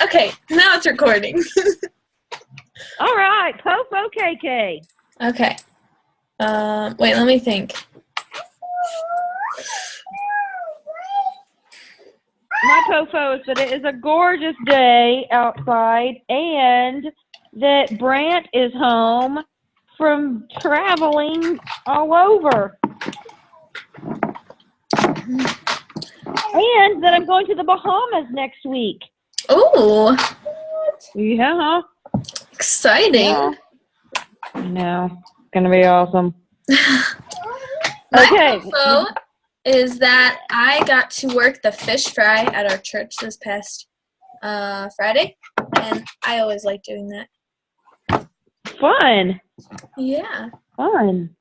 Okay, now it's recording. All right, Popo KK. Okay. Wait, let me think. My Popo is that it is a gorgeous day outside and that Brant is home from traveling all over. And that I'm going to the Bahamas next week. Ooh. Yeah. Exciting. Yeah. I know. It's going to be awesome. My info is that I got to work the fish fry at our church this past Friday, and I always like doing that. Fun. Yeah. Fun.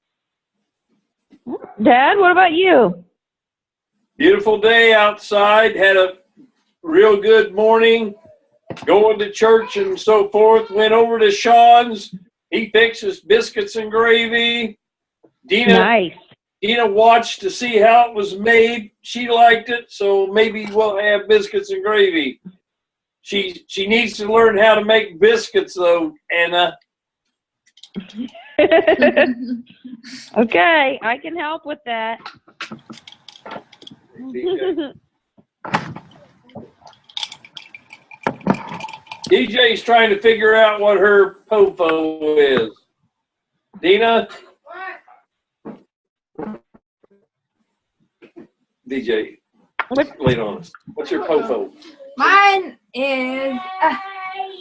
Dad, what about you? Beautiful day outside. Had a real good morning. Going to church and so forth. Went over to Sean's. He fixes biscuits and gravy. Nice. Dina watched to see how it was made. She liked it, so maybe we'll have biscuits and gravy. She needs to learn how to make biscuits, though, Anna. Okay, I can help with that. DJ's trying to figure out what her Popo is. Dina? DJ, late on us. What's your Popo? Mine is,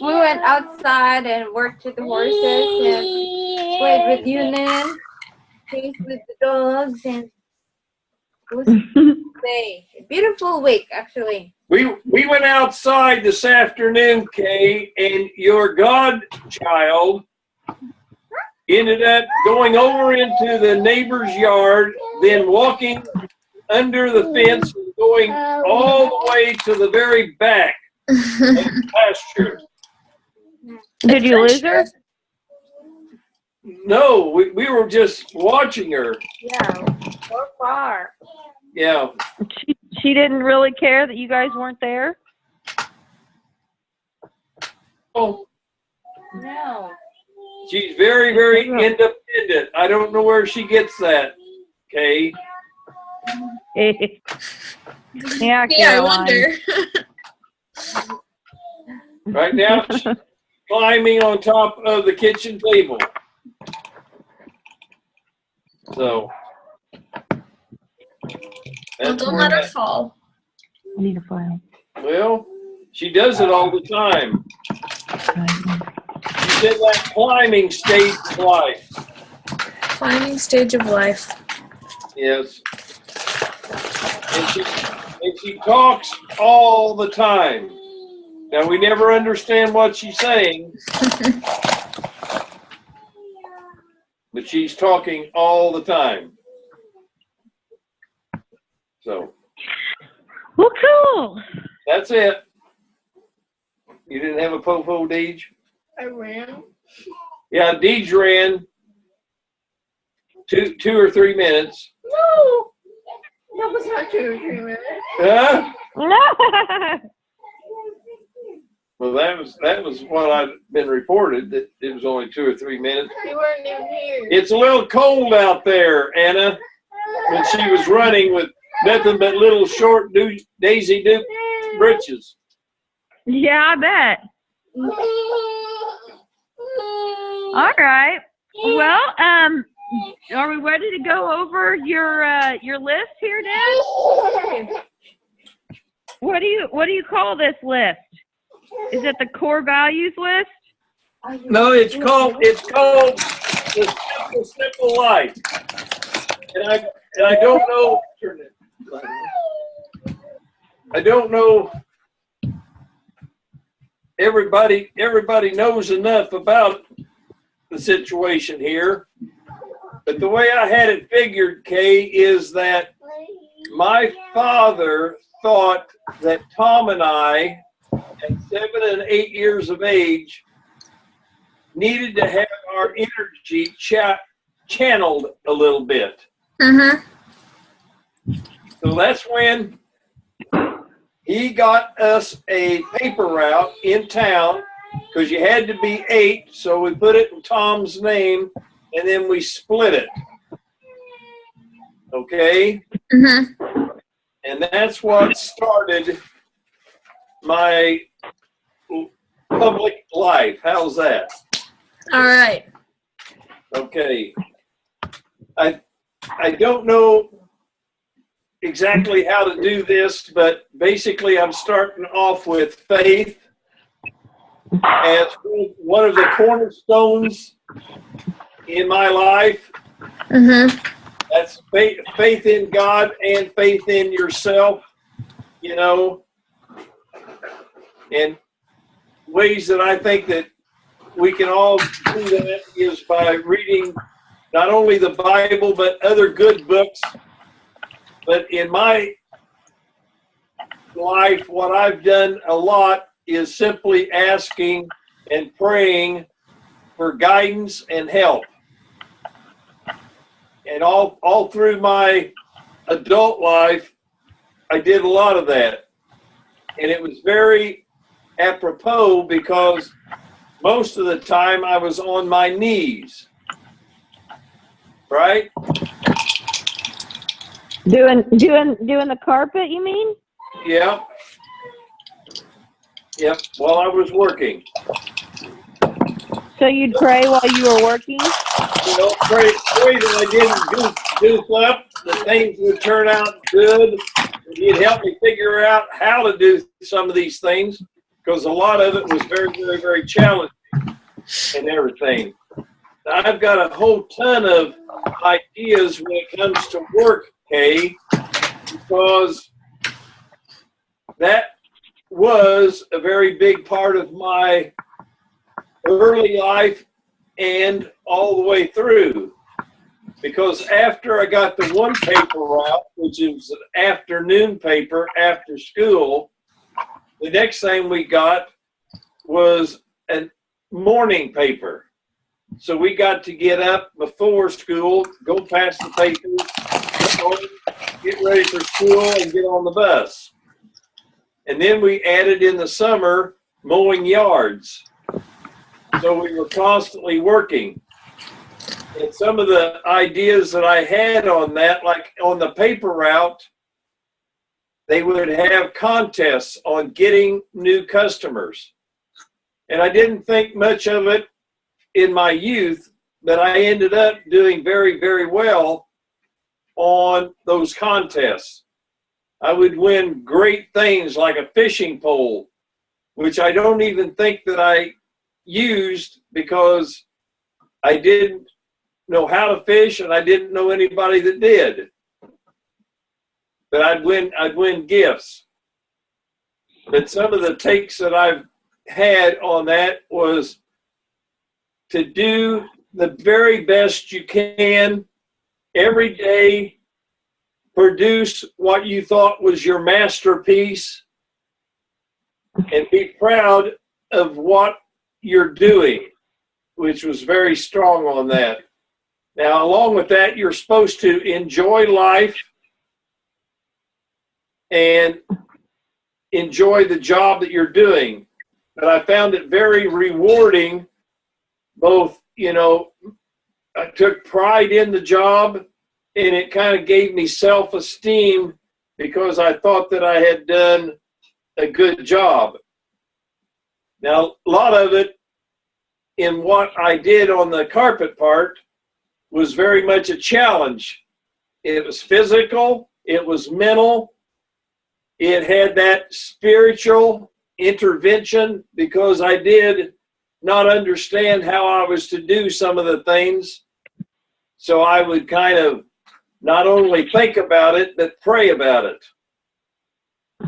we went outside and worked with the horses and played with Yunan, played with the dogs, and it was a beautiful week, actually. We went outside this afternoon, Kay, and your godchild ended up going over into the neighbor's yard, then walking under the fence and going all the way to the very back of the pasture. Did you lose her? No, we were just watching her. Yeah, so far. Yeah. She didn't really care that you guys weren't there? Oh, No. she's very, very independent. I don't know where she gets that, Kay. Yeah, I wonder. Right now, she's climbing on top of the kitchen table. So. Well, don't let her fall. I need a file. Well, she does it all the time. She's in that climbing stage of life. Climbing stage of life. Yes. And she talks all the time. Now, we never understand what she's saying. But she's talking all the time. So. Well, cool. That's it. You didn't have a Popo, Deej? I ran. Yeah, Deej ran 2 or 3 minutes. No, that was not 2 or 3 minutes. Huh? No. Well, that was what I've been reported, that it was only 2 or 3 minutes. You weren't even here. It's a little cold out there, Anna, when she was running with nothing but little short Daisy Duke breeches. Yeah, I bet. All right. Well, are we ready to go over your list here, Dad? What do you call this list? Is it the core values list? No, it's called the simple life. And I don't know. I don't know. Everybody knows enough about the situation here. But the way I had it figured, Kay, is that my father thought that Tom and I, at 7 and 8 years of age, needed to have our energy channeled a little bit. Mm-hmm. So that's when he got us a paper route in town because you had to be 8. So we put it in Tom's name and then we split it. Okay? Mm-hmm. And that's what started my public life. How's that? All right. Okay. I don't know exactly how to do this, but basically I'm starting off with faith as one of the cornerstones in my life. Mm-hmm. That's faith in God and faith in yourself, you know, and ways that I think that we can all do that is by reading not only the Bible, but other good books. But in my life, what I've done a lot is simply asking and praying for guidance and help. And all through my adult life, I did a lot of that. And it was very apropos because most of the time I was on my knees. Right? Doing the carpet, you mean? Yeah. Yep. While I was working. So you'd pray while you were working? You know, pray that I didn't goof up, that things would turn out good. He'd help me figure out how to do some of these things because a lot of it was very, very, very challenging and everything. I've got a whole ton of ideas when it comes to work, Kay, because that was a very big part of my early life and all the way through. Because after I got the one paper route, which is an afternoon paper after school, the next thing we got was a morning paper. So we got to get up before school, go past the papers, get ready for school, and get on the bus. And then we added in the summer mowing yards. So we were constantly working. And some of the ideas that I had on that, like on the paper route, they would have contests on getting new customers. And I didn't think much of it in my youth, but I ended up doing very, very well on those contests. I would win great things like a fishing pole, which I don't even think that I used because I didn't know how to fish and I didn't know anybody that did. But I'd win gifts. But some of the takes that I've had on that was to do the very best you can every day, produce what you thought was your masterpiece, and be proud of what you're doing, which was very strong on that. Now, along with that, you're supposed to enjoy life and enjoy the job that you're doing. But I found it very rewarding. Both, you know, I took pride in the job and it kind of gave me self-esteem because I thought that I had done a good job. Now, a lot of it in what I did on the carpet part was very much a challenge. It was physical, it was mental, it had that spiritual intervention because I did not understand how I was to do some of the things. So I would kind of not only think about it, but pray about it.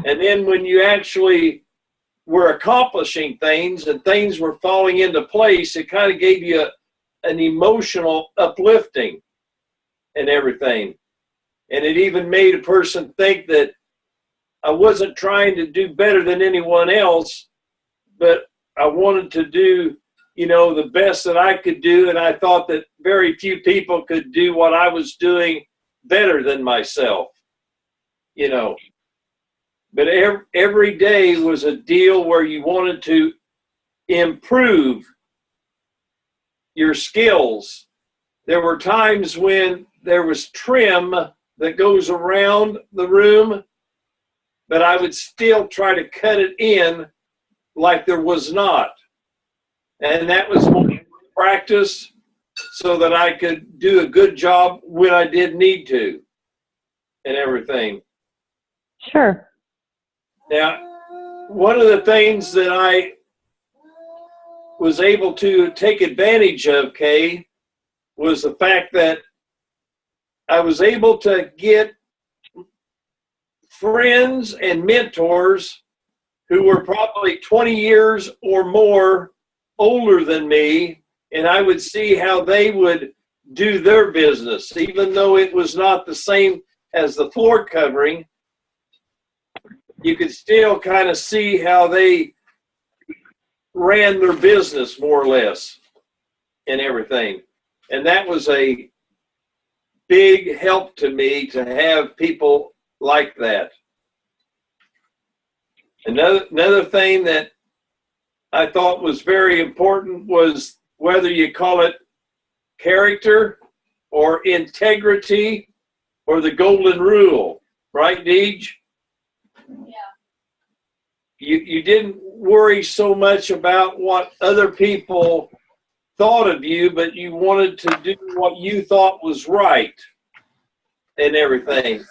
And then when you actually were accomplishing things and things were falling into place, it kind of gave you an emotional uplifting and everything. And it even made a person think that I wasn't trying to do better than anyone else, but I wanted to do, you know, the best that I could do. And I thought that very few people could do what I was doing better than myself, you know. But every day was a deal where you wanted to improve your skills. There were times when there was trim that goes around the room, but I would still try to cut it in like there was not. And that was my practice so that I could do a good job when I did need to and everything. Sure. Now, one of the things that I was able to take advantage of, Kay, was the fact that I was able to get friends and mentors who were probably 20 years or more older than me, and I would see how they would do their business, even though it was not the same as the floor covering. You could still kind of see how they ran their business more or less and everything. And that was a big help to me to have people like that. Another thing that I thought was very important was whether you call it character or integrity or the golden rule, right, Deej? Yeah. You didn't worry so much about what other people thought of you, but you wanted to do what you thought was right and everything.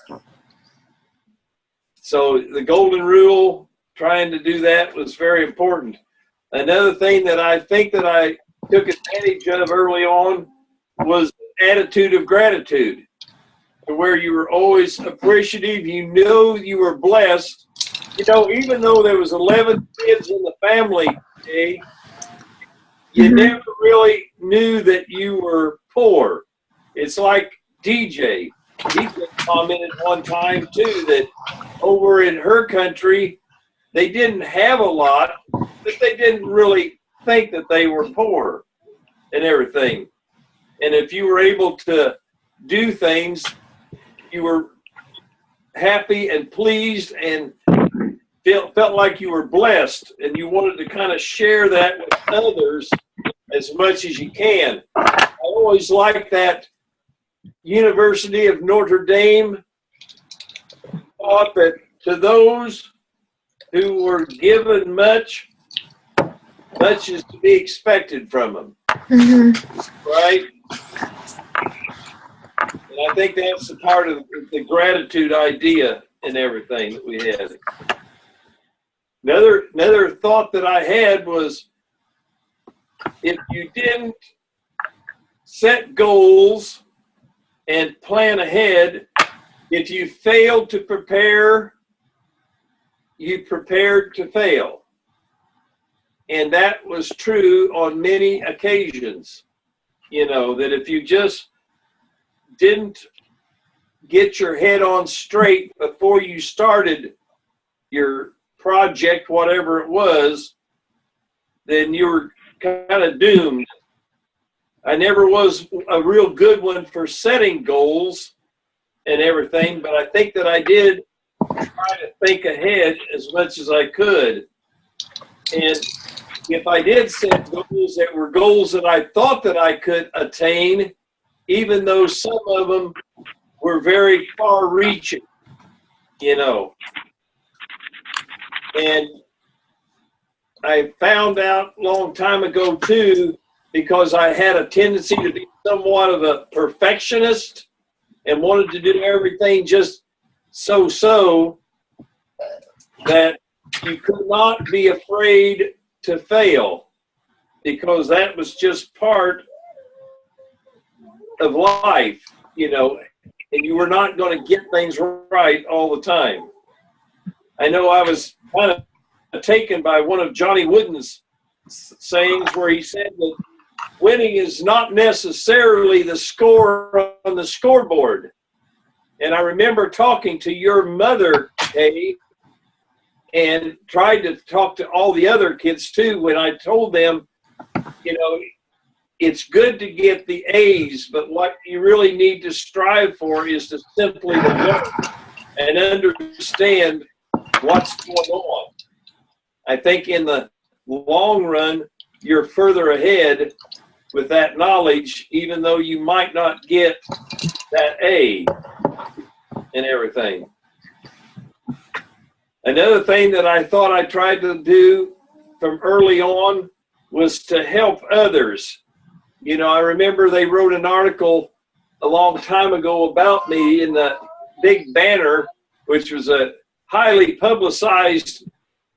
So the golden rule, trying to do that was very important. Another thing that I think that I took advantage of early on was attitude of gratitude, where you were always appreciative. You knew you were blessed. You know, even though there was 11 kids in the family, okay, you never really knew that you were poor. It's like DJ. DJ commented one time, too, that over in her country, they didn't have a lot, but they didn't really think that they were poor and everything. And if you were able to do things, you were happy and pleased and felt like you were blessed, and you wanted to kind of share that with others as much as you can. I always liked that University of Notre Dame thought that to those who were given much, much is to be expected from them. Right? And I think that's a part of the gratitude idea and everything that we had. Another thought that I had was, if you didn't set goals and plan ahead, if you failed to prepare, you prepared to fail. And that was true on many occasions. You know, that if you just didn't get your head on straight before you started your project, whatever it was, then you were kind of doomed. I never was a real good one for setting goals and everything, but I think that I did try to think ahead as much as I could. And if I did set goals that were goals that I thought that I could attain, even though some of them were very far-reaching, you know. And I found out a long time ago, too, because I had a tendency to be somewhat of a perfectionist and wanted to do everything just so, that you could not be afraid to fail, because that was just part of life, you know, and you were not going to get things right all the time. I know I was kind of taken by one of Johnny Wooden's sayings where he said that winning is not necessarily the score on the scoreboard. And I remember talking to your mother, Kay, and tried to talk to all the other kids too, when I told them, you know, it's good to get the A's, but what you really need to strive for is to simply learn and understand what's going on. I think in the long run, you're further ahead with that knowledge, even though you might not get that A and everything. Another thing that I thought I tried to do from early on was to help others. You know, I remember they wrote an article a long time ago about me in the big banner, which was a highly publicized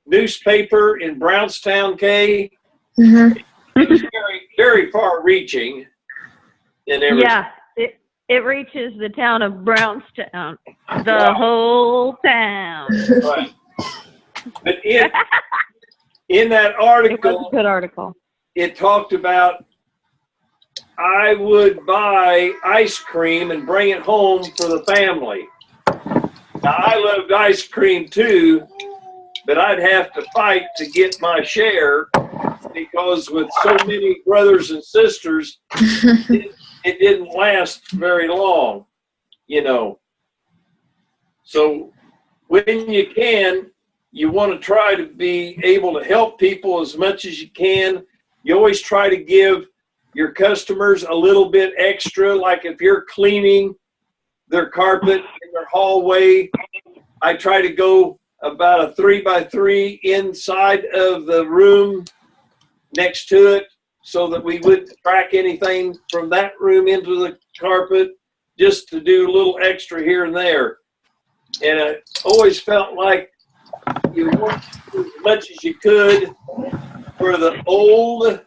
newspaper in Brownstown, Kay. Mm-hmm. It was very, very far-reaching and everything. Yeah, it reaches the town of Brownstown, the Right. whole town. Right. But in that It was article, a good article. it talked about I would buy ice cream and bring it home for the family. Now, I loved ice cream too, but I'd have to fight to get my share because with so many brothers and sisters, it didn't last very long, you know. So when you can, you want to try to be able to help people as much as you can. You always try to give your customers a little bit extra, like if you're cleaning their carpet in their hallway, I try to go about a 3x3 inside of the room next to it so that we wouldn't track anything from that room into the carpet, just to do a little extra here and there. And I always felt like you worked as much as you could for the old,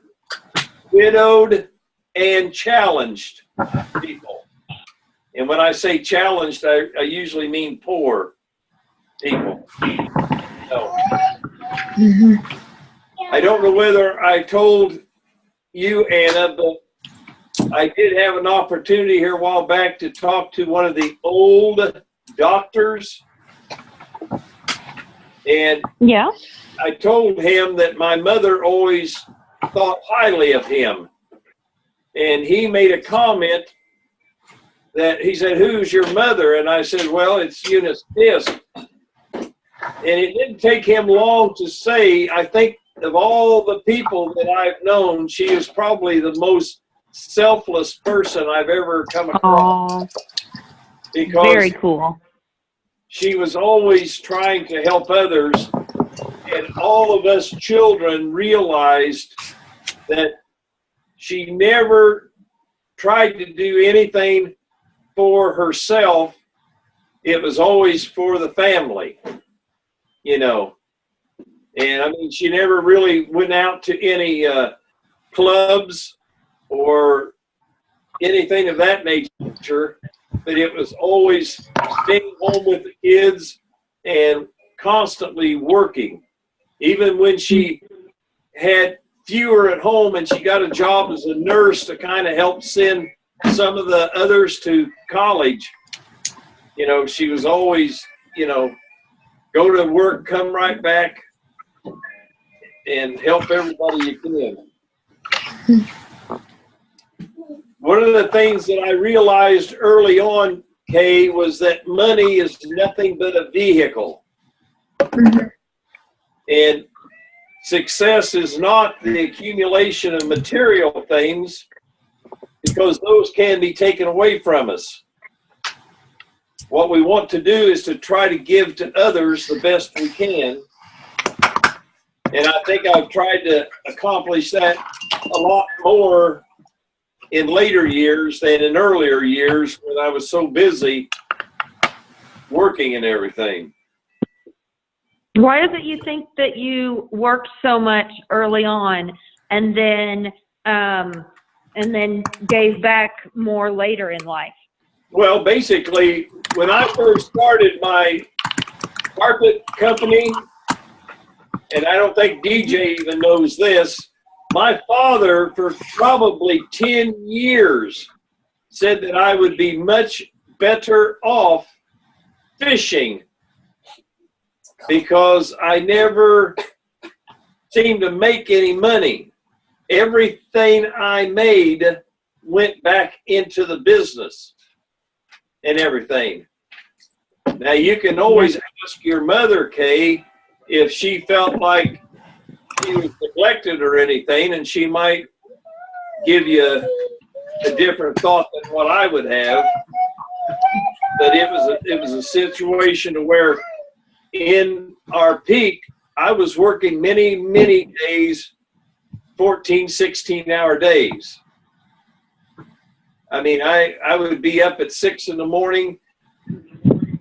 widowed, and challenged people. And when I say challenged, I usually mean poor people. So, I don't know whether I told you, Anna, but I did have an opportunity here a while back to talk to one of the old doctors. And Yeah. I told him that my mother always thought highly of him. And he made a comment that he said, "Who's your mother?" And I said, "Well, it's Eunice Disque." And it didn't take him long to say, I think of all the people that I've known, she is probably the most selfless person I've ever come across. Oh, Because very cool. she was always trying to help others. And all of us children realized that she never tried to do anything for herself. It was always for the family, you know. And I mean, she never really went out to any clubs or anything of that nature, but it was always staying home with the kids and constantly working. Even when she had fewer at home and she got a job as a nurse to kind of help send some of the others to college, you know, she was always, you know, go to work, come right back, and help everybody you can. One of the things that I realized early on, Kay, was that money is nothing but a vehicle. And success is not the accumulation of material things, because those can be taken away from us. What we want to do is to try to give to others the best we can. And I think I've tried to accomplish that a lot more in later years than in earlier years when I was so busy working and everything. Why is it you think that you worked so much early on and then gave back more later in life? Well, basically, when I first started my carpet company, and I don't think DJ even knows this, my father for probably 10 years said that I would be much better off fishing, because I never seemed to make any money. Everything I made went back into the business and everything. Now, you can always ask your mother, Kay, if she felt like she was neglected or anything, and she might give you a different thought than what I would have. But it was a situation to where in our peak, I was working many, many days, 14, 16-hour days. I mean, I would be up at 6 in the morning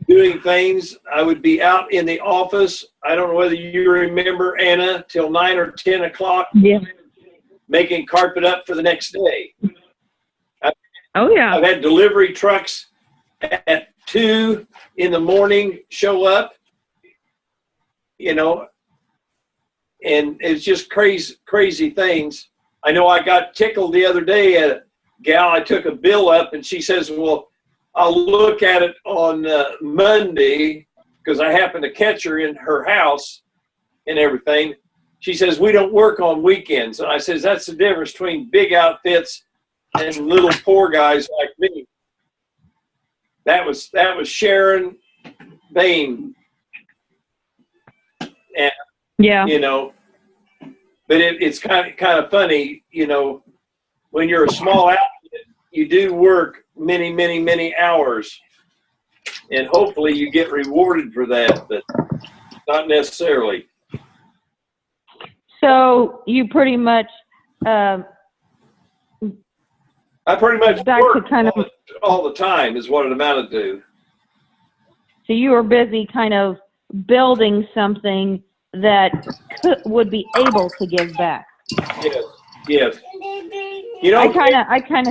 doing things. I would be out in the office. I don't know whether you remember, Anna, till 9 or 10 o'clock, making carpet up for the next day. Oh, yeah. I've had delivery trucks at 2 in the morning show up, you know, and it's just crazy things. I know I got tickled the other day at a gal. I took a bill up, and she says, well, I'll look at it on Monday, because I happened to catch her in her house and everything. She says, we don't work on weekends. And I says, that's the difference between big outfits and little poor guys like me. That was Sharon Bain. And, you know, but it's kind of funny, you know, when you're a small outfit, you do work many, many, many hours, and hopefully you get rewarded for that, but not necessarily. So you pretty much, I pretty much back work to kind of all the time is what it amounted to. So you were busy kind of building something that would be able to give back. Yes. You know, I kind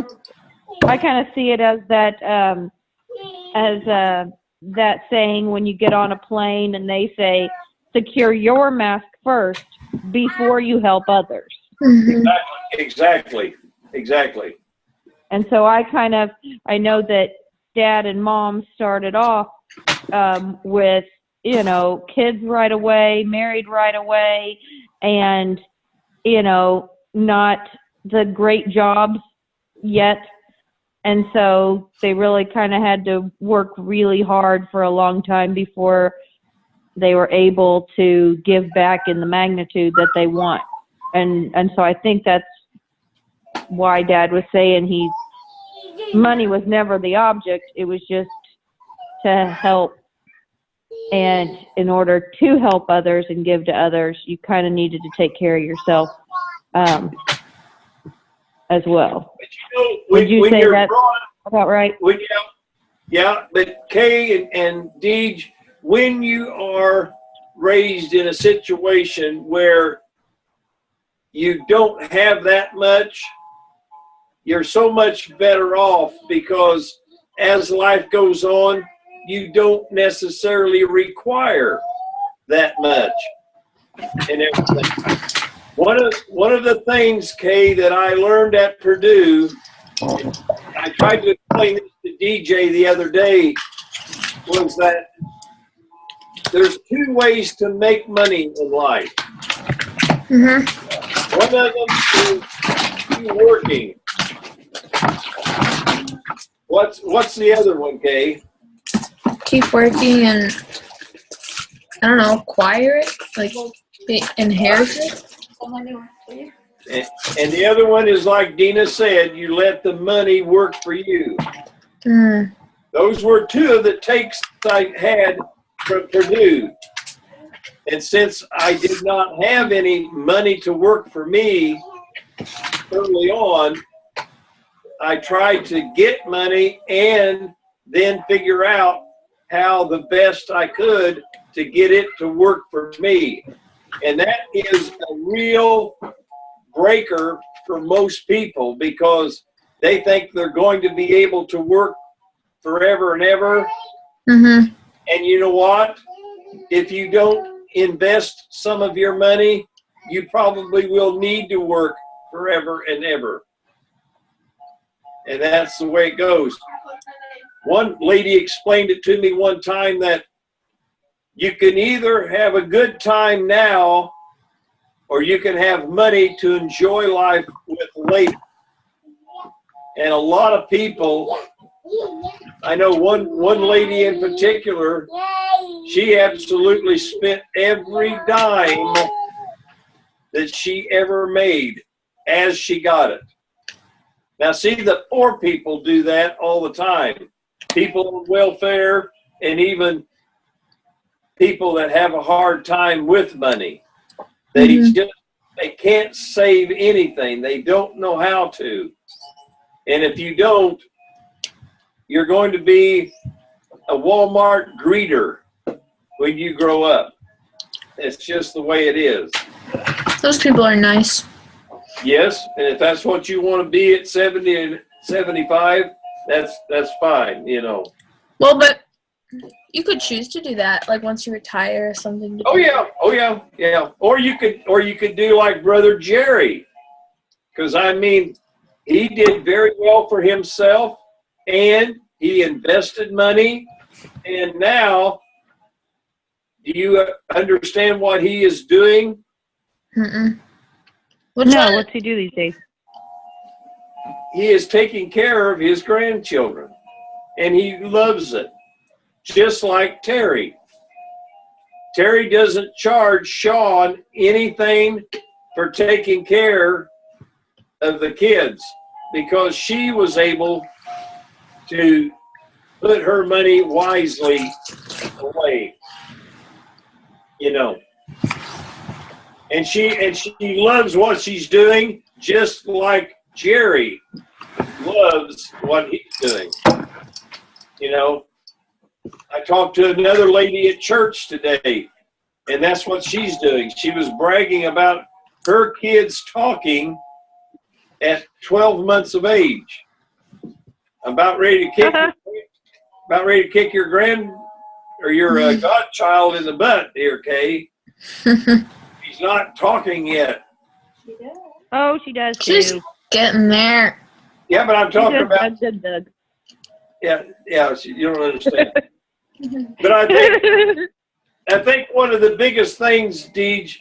of see it as that that saying when you get on a plane and they say secure your mask first before you help others. Exactly. And so I know that Dad and Mom started off with, you know, kids right away, married right away, and, you know, not the great jobs yet. And so they really kind of had to work really hard for a long time before they were able to give back in the magnitude that they want. And so I think that's why Dad was saying money was never the object. It was just to help. And in order to help others and give to others, you kind of needed to take care of yourself as well. But you know, Would you say that's about right? Yeah, but Kay and Deej, when you are raised in a situation where you don't have that much, you're so much better off, because as life goes on, you don't necessarily require that much and everything. One of the things, Kay, that I learned at Purdue, I tried to explain this to DJ the other day, was that there's 2 ways to make money in life. One of them is working. What's the other one, Kay? Keep working and, I don't know, acquire it, like inherit it. And the other one is, like Dina said, you let the money work for you. Those were 2 of the takes I had from Purdue. And since I did not have any money to work for me early on, I tried to get money and then figure out how the best I could to get it to work for me. And that is a real breaker for most people, because they think they're going to be able to work forever and ever. And you know what? If you don't invest some of your money, you probably will need to work forever and ever. And that's the way it goes. One lady explained it to me one time that you can either have a good time now, or you can have money to enjoy life with later. And a lot of people I know one lady in particular, she absolutely spent every dime that she ever made as she got it. Now, see, the poor people do that all the time. People on welfare and even people that have a hard time with money. They they can't save anything. They don't know how to. And if you don't, you're going to be a Walmart greeter when you grow up. It's just the way it is. Those people are nice. Yes, and if that's what you want to be at 70 and 75, that's fine, you know. Well, but you could choose to do that, like once you retire or something. Oh yeah. Or you could do like Brother Jerry, because I mean, he did very well for himself, and he invested money, and now, do you understand what he is doing? Mm-mm. What's he do these days? He is taking care of his grandchildren, and he loves it, just like Terry. Terry doesn't charge Sean anything for taking care of the kids because she was able to put her money wisely away, you know. And she loves what she's doing, just like Jerry loves what he's doing. You know, I talked to another lady at church today, and that's what she's doing. She was bragging about her kids talking at 12 months of age. I'm about ready to kick your grand or your godchild in the butt here, Kay. She's not talking yet. She does. Oh, she does too. She's getting there. Yeah, but I'm talking about. Doug. Yeah, you don't understand. But I think one of the biggest things, Kay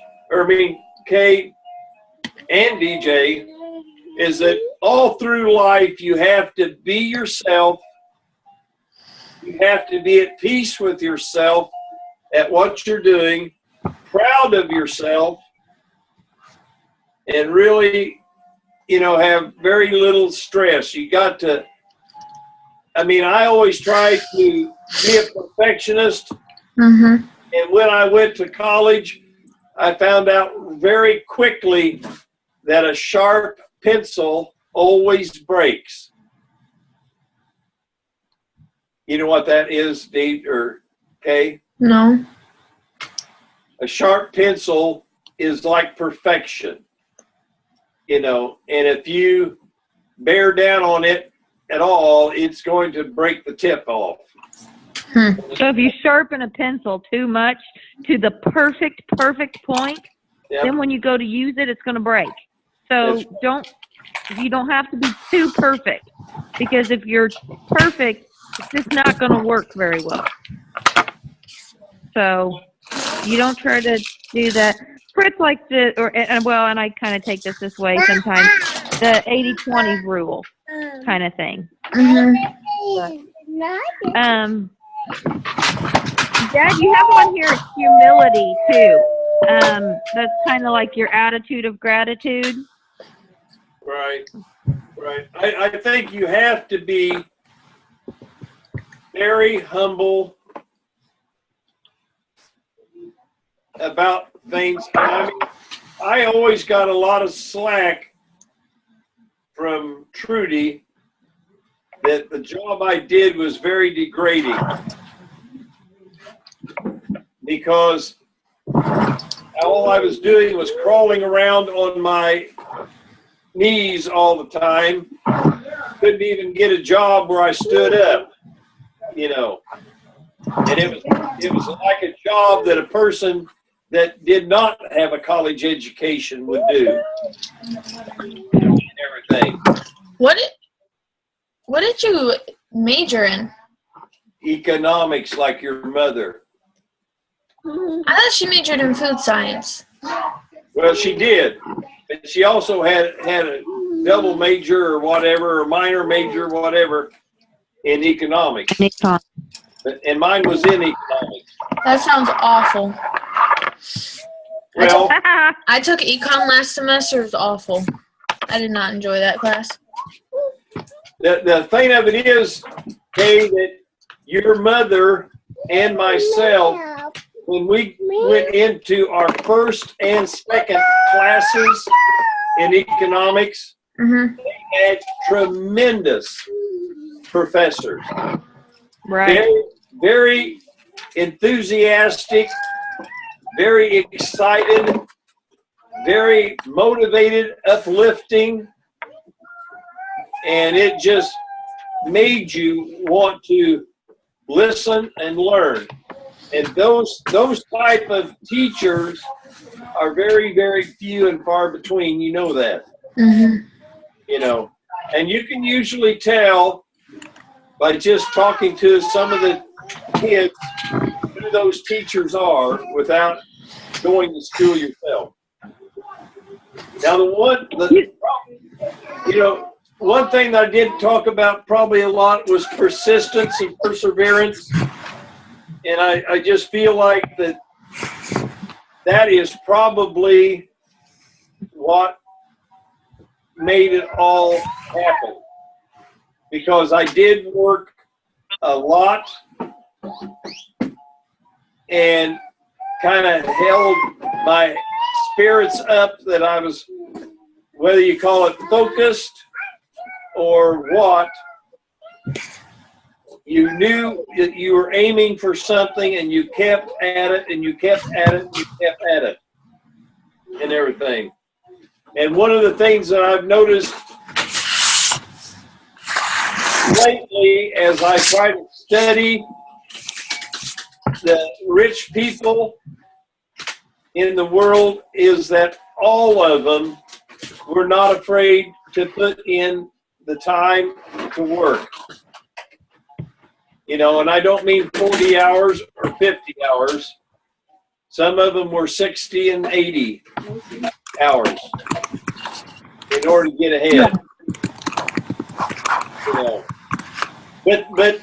and DJ, is that all through life you have to be yourself. You have to be at peace with yourself at what you're doing, proud of yourself, and really, have very little stress. You got to, I always try to be a perfectionist. Mm-hmm. And when I went to college, I found out very quickly that a sharp pencil always breaks. You know what that is, Dee or Kay? No. A sharp pencil is like perfection, and if you bear down on it at all, it's going to break the tip off. So if you sharpen a pencil too much to the perfect point, then when you go to use it, it's going to break. So you don't have to be too perfect, because if you're perfect, it's just not going to work very well. So you don't try to do that. Fritz likes to, and I kind of take this way sometimes, the 80-20 rule kind of thing. Mm-hmm. Dad, you have one here, humility too. That's kind of like your attitude of gratitude. Right. I think you have to be very humble about things. I always got a lot of slack from Trudy that the job I did was very degrading, because all I was doing was crawling around on my knees all the time. Couldn't even get a job where I stood up, and it was like a job that a person that did not have a college education would do, and everything. What did you major in? Economics, like your mother. I thought she majored in food science. Well, she did, but she also had a double major or whatever, or minor major, whatever, in economics. And mine was in economics. That sounds awful. Well, I took econ last semester. It was awful. I did not enjoy that class. the thing of it is, Kay, that your mother and myself, when we went into our first and second classes in economics, Mm-hmm. they had tremendous professors. Right. Very, very enthusiastic, very excited, very motivated, uplifting, and it just made you want to listen and learn. And those type of teachers are very, very few and far between. You know that. Mm-hmm. You know, and you can usually tell by just talking to some of the kids who those teachers are without going to school yourself. Now, one thing that I didn't talk about probably a lot was persistence and perseverance. And I just feel like that is probably what made it all happen. Because I did work a lot and kind of held my spirits up that I was, whether you call it focused or what, you knew that you were aiming for something and you kept at it and you kept at it and you kept at it and everything. And one of the things that I've noticed lately as I try to study the rich people in the world is that all of them were not afraid to put in the time to work. You know, and I don't mean 40 hours or 50 hours. Some of them were 60 and 80 hours in order to get ahead. You know, but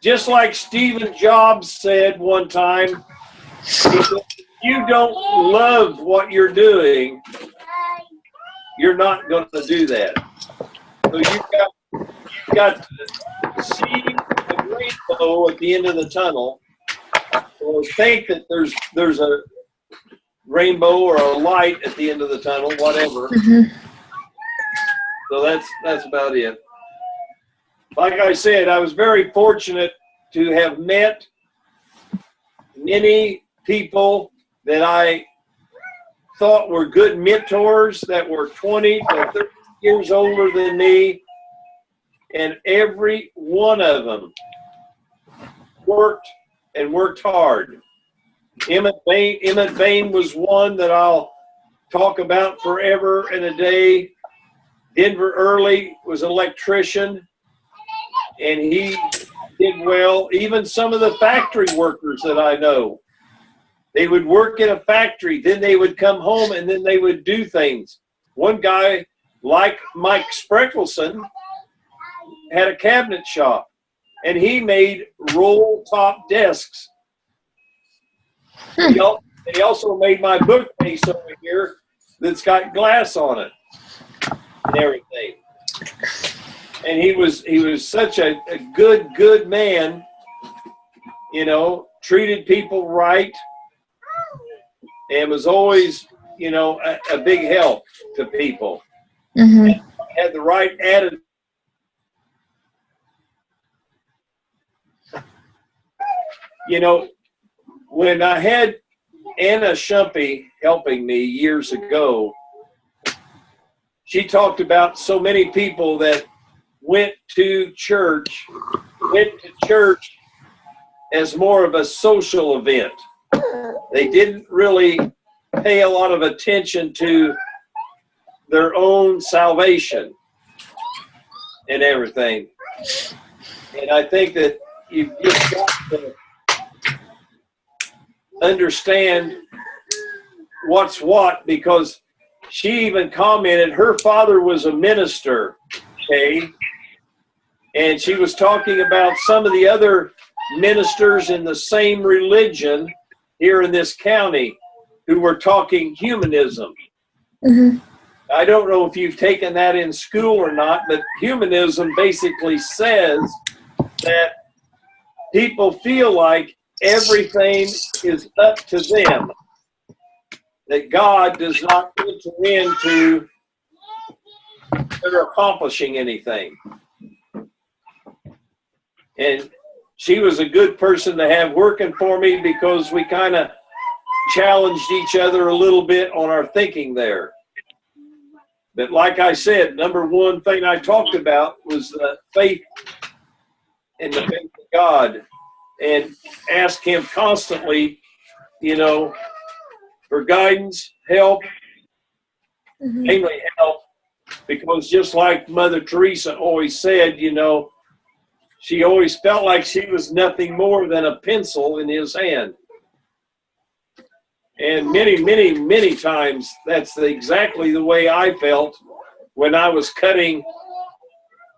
just like Stephen Jobs said one time, he said, if you don't love what you're doing, you're not going to do that. So you've got to see the rainbow at the end of the tunnel, or think that there's a rainbow or a light at the end of the tunnel, whatever. Mm-hmm. So that's about it. Like I said, I was very fortunate to have met many people that I thought were good mentors that were 20 to 30 years older than me, and every one of them worked hard. Emmett Bain was one that I'll talk about forever and a day. Denver Early was an electrician, and he did well. Even some of the factory workers that I know, they would work in a factory, then they would come home, and then they would do things. One guy, like Mike Spreckelson, had a cabinet shop, and he made roll-top desks. He also made my bookcase over here that's got glass on it and everything. And he was such a good man, you know, treated people right, and was always, you know, a big help to people. Mm-hmm. And had the right attitude. You know, when I had Anna Shumpy helping me years ago, she talked about so many people that went to church as more of a social event. They didn't really pay a lot of attention to their own salvation and everything. And I think that you've just got to understand what's what, because she even commented her father was a minister, okay? And she was talking about some of the other ministers in the same religion here in this county who were talking humanism. Mm-hmm. I don't know if you've taken that in school or not, but humanism basically says that people feel like everything is up to them, that God does not enter into their accomplishing anything. And she was a good person to have working for me because we kind of challenged each other a little bit on our thinking there. But like I said, number one thing I talked about was the faith in the faith of God, and ask him constantly, you know, for guidance, help, mainly help, because just like Mother Teresa always said, you know, she always felt like she was nothing more than a pencil in his hand. And many, many, many times that's exactly the way I felt when I was cutting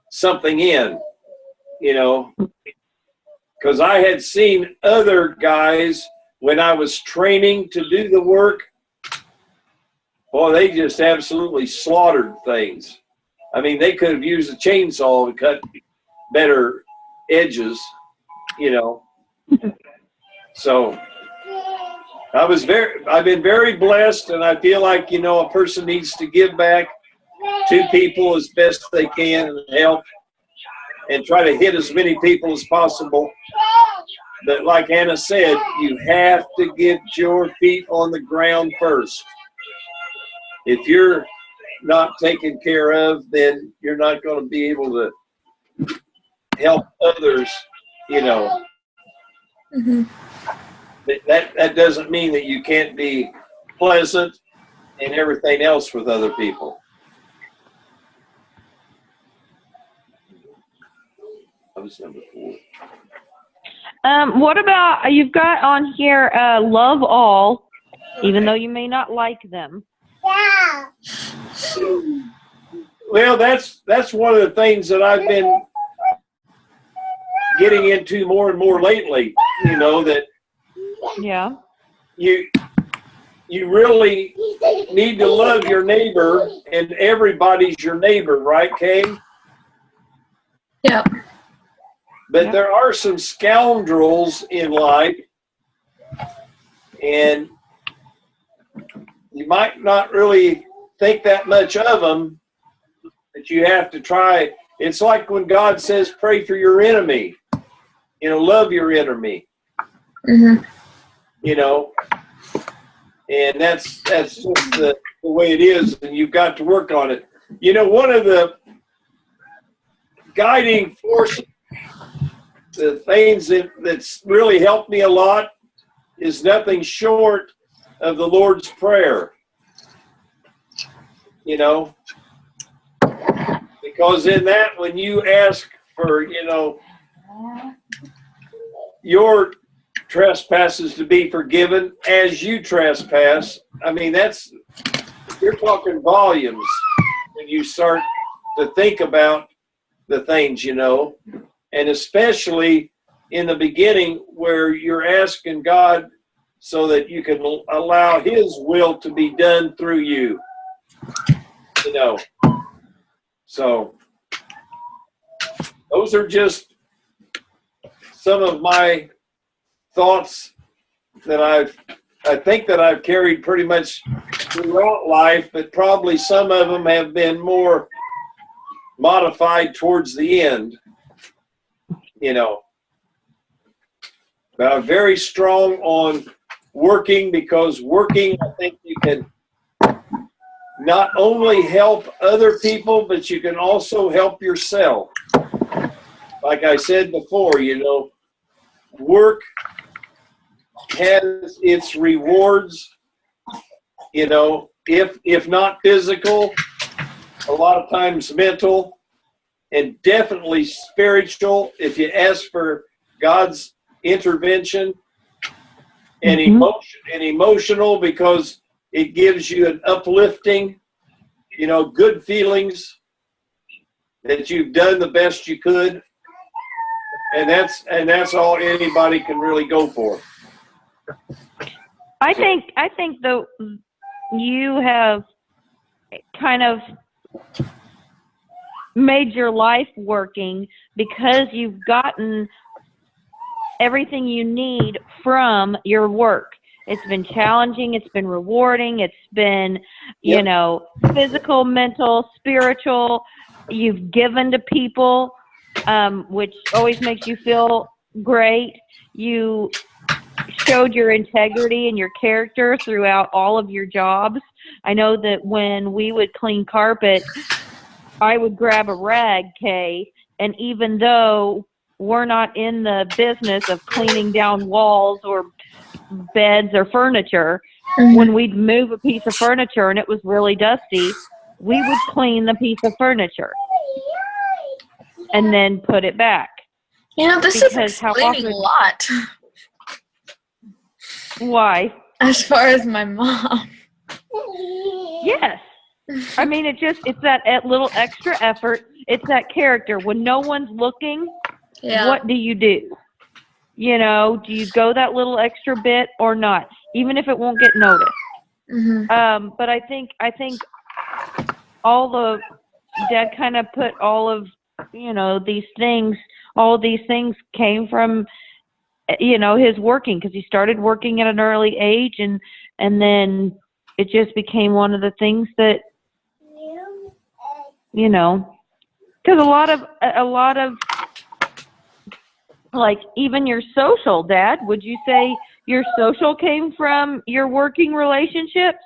something in, you know, because I had seen other guys when I was training to do the work. Boy, they just absolutely slaughtered things. I mean, they could have used a chainsaw to cut better edges, you know. So I've been very blessed, and I feel like, you know, a person needs to give back to people as best they can and help and try to hit as many people as possible. But like Anna said, you have to get your feet on the ground first. If you're not taken care of, then you're not going to be able to help others, you know. Mm-hmm. That doesn't mean that you can't be pleasant and everything else with other people. That was number 4. What about, you've got on here, love all, even though you may not like them. Well, that's one of the things that I've been getting into more and more lately, you know, that Yeah. you really need to love your neighbor, and everybody's your neighbor, right, Kay? Yeah. But there are some scoundrels in life, and you might not really think that much of them, but you have to try. It's like when God says, pray for your enemy, you know, love your enemy, Mm-hmm. you know, and that's just the way it is, and you've got to work on it. You know, one of the guiding forces, the things that's really helped me a lot, is nothing short of the Lord's Prayer. You know, because in that, when you ask for, you know, your trespasses to be forgiven as you trespass, I mean, you're talking volumes when you start to think about the things, you know, and especially in the beginning where you're asking God so that you can allow His will to be done through you, you know. So those are just some of my thoughts that I think that I've carried pretty much throughout life, but probably some of them have been more modified towards the end, you know. But I'm very strong on working, because working, I think you can not only help other people, but you can also help yourself. Like I said before, you know, work has its rewards, you know, if not physical, a lot of times mental, and definitely spiritual if you ask for God's intervention, and emotional, because it gives you an uplifting, you know, good feelings that you've done the best you could. And that's all anybody can really go for. I think though you have kind of made your life working because you've gotten everything you need from your work. It's been challenging. It's been rewarding. It's been, you know, physical, mental, spiritual. You've given to people, which always makes you feel great. You showed your integrity and your character throughout all of your jobs. I know that when we would clean carpet, I would grab a rag, Kay, and even though we're not in the business of cleaning down walls or beds or furniture, when we'd move a piece of furniture and it was really dusty, we would clean the piece of furniture and then put it back. You know, this is explaining a lot. Why? As far as my mom. Yes. I mean, it's that little extra effort. It's that character. When no one's looking, what do? You know, do you go that little extra bit or not? Even if it won't get noticed. But I think Dad kind of put all of, you know, all these things came from, you know, his working, because he started working at an early age, and then it just became one of the things that, you know, because a lot of like even your social, Dad, would you say your social came from your working relationships?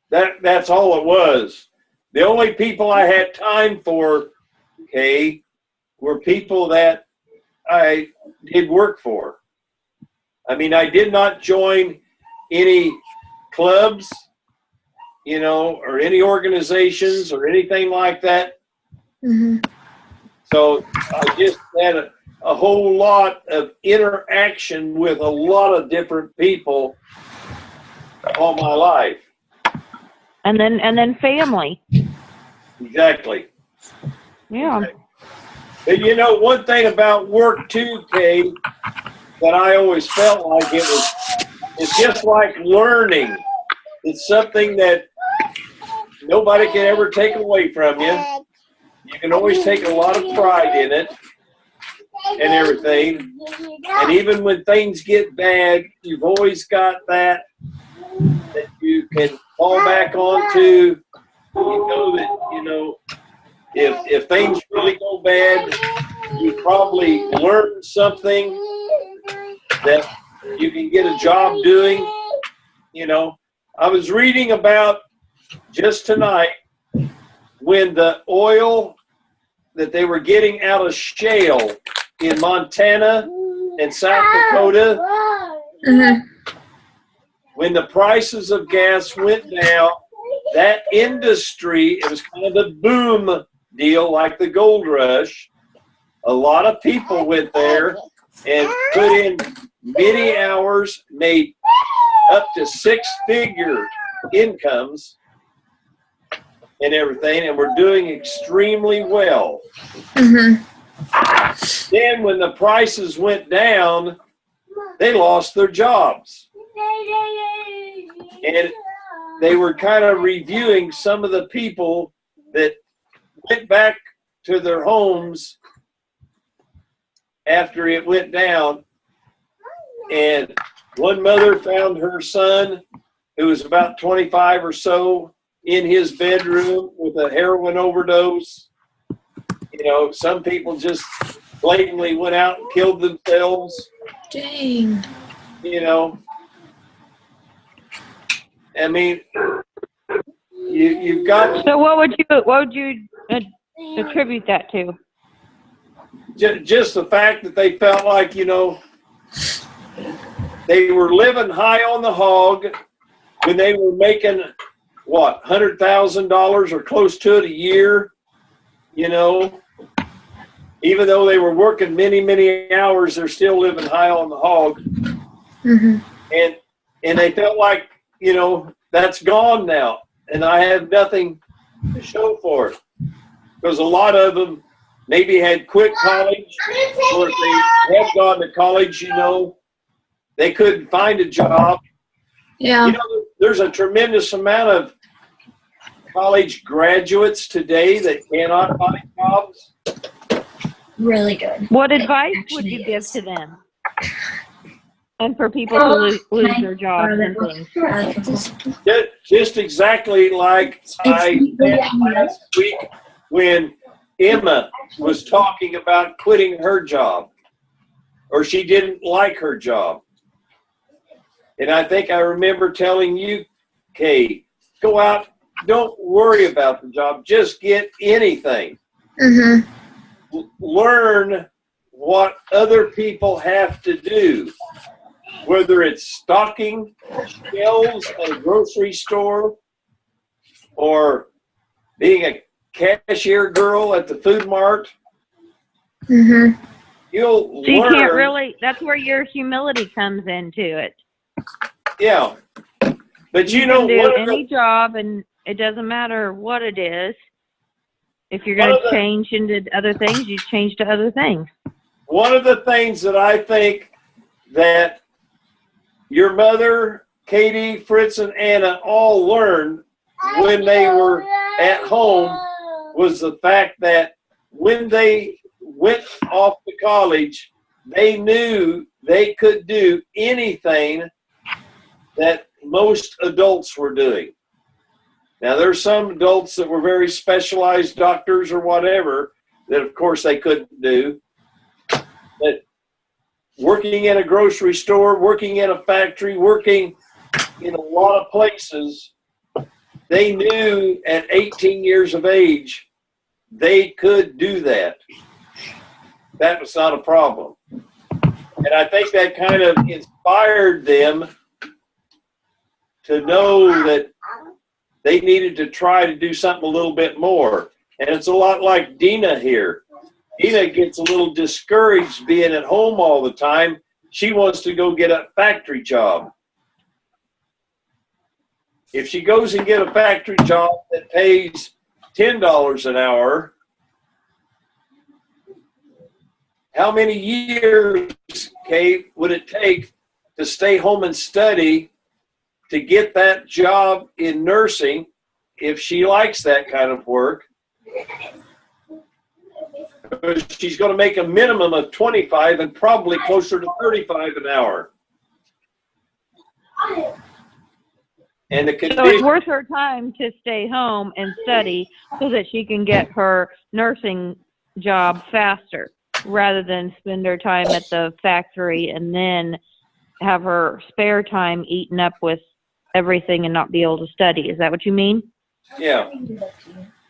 That's all it was. The only people I had time for, Kay, were people that I did work for. I mean, I did not join any clubs, you know, or any organizations or anything like that. So I just had a whole lot of interaction with a lot of different people all my life. And then family. Exactly. Yeah. But you know, one thing about work too, Kay, that I always felt like it's just like learning. It's something that nobody can ever take away from you. You can always take a lot of pride in it and everything. And even when things get bad, you've always got that you can fall back onto. You know that, you know, if things really go bad, you probably learn something that you can get a job doing. You know, I was reading about just tonight when the oil that they were getting out of shale in Montana and South Dakota, when the prices of gas went down, that industry, it was kind of a boom deal like the gold rush. A lot of people went there and put in many hours, made up to six-figure incomes and everything, and were doing extremely well. Then when the prices went down, they lost their jobs. And they were kind of reviewing some of the people that went back to their homes after it went down. And one mother found her son, who was about 25 or so, in his bedroom with a heroin overdose. You know, some people just blatantly went out and killed themselves. Dang. You know, I mean, you've got. So what would you attribute that to? Just the fact that they felt like, you know, they were living high on the hog when they were making, what, $100,000 or close to it a year, you know. Even though they were working many, many hours, they're still living high on the hog. And they felt like, you know, that's gone now, and I have nothing to show for it. Because a lot of them maybe had quit college, or if they had gone to college, you know, they couldn't find a job. Yeah. You know, there's a tremendous amount of college graduates today that cannot find jobs. Really good. What advice would you give to them? And for people who lose their jobs and things. Just exactly like I said last week when Emma was talking about quitting her job, or she didn't like her job. And I think I remember telling you, Kay, go out, don't worry about the job, just get anything. Mm-hmm. Learn what other people have to do, whether it's stocking shelves at a grocery store or being a cashier girl at the food mart. Mm-hmm. You'll So you learn. can't really, that's where your humility comes into it. Yeah. But you know, can do one of any the, job, and it doesn't matter what it is. If you're going to change into other things, you change to other things. one of the things that I think that your mother, Katie, Fritz, and Anna all learned when they were at home was the fact that when they went off to college, they knew they could do anything that most adults were doing. Now, there's some adults that were very specialized doctors or whatever that, of course, they couldn't do. But working in a grocery store, working in a factory, working in a lot of places, they knew at 18 years of age they could do that. That was not a problem. And I think that kind of inspired them to know that they needed to try to do something a little bit more. And it's a lot like Dina here. Dina gets a little discouraged being at home all the time. She wants to go get a factory job. If she goes and get a factory job that pays $10 an hour, how many years, Kate, would it take to stay home and study to get that job in nursing if she likes that kind of work? She's going to make a minimum of 25 and probably closer to 35 an hour. And the So it's worth her time to stay home and study so that she can get her nursing job faster, rather than spend her time at the factory and then have her spare time eaten up with everything and not be able to study. Is that what you mean? Yeah.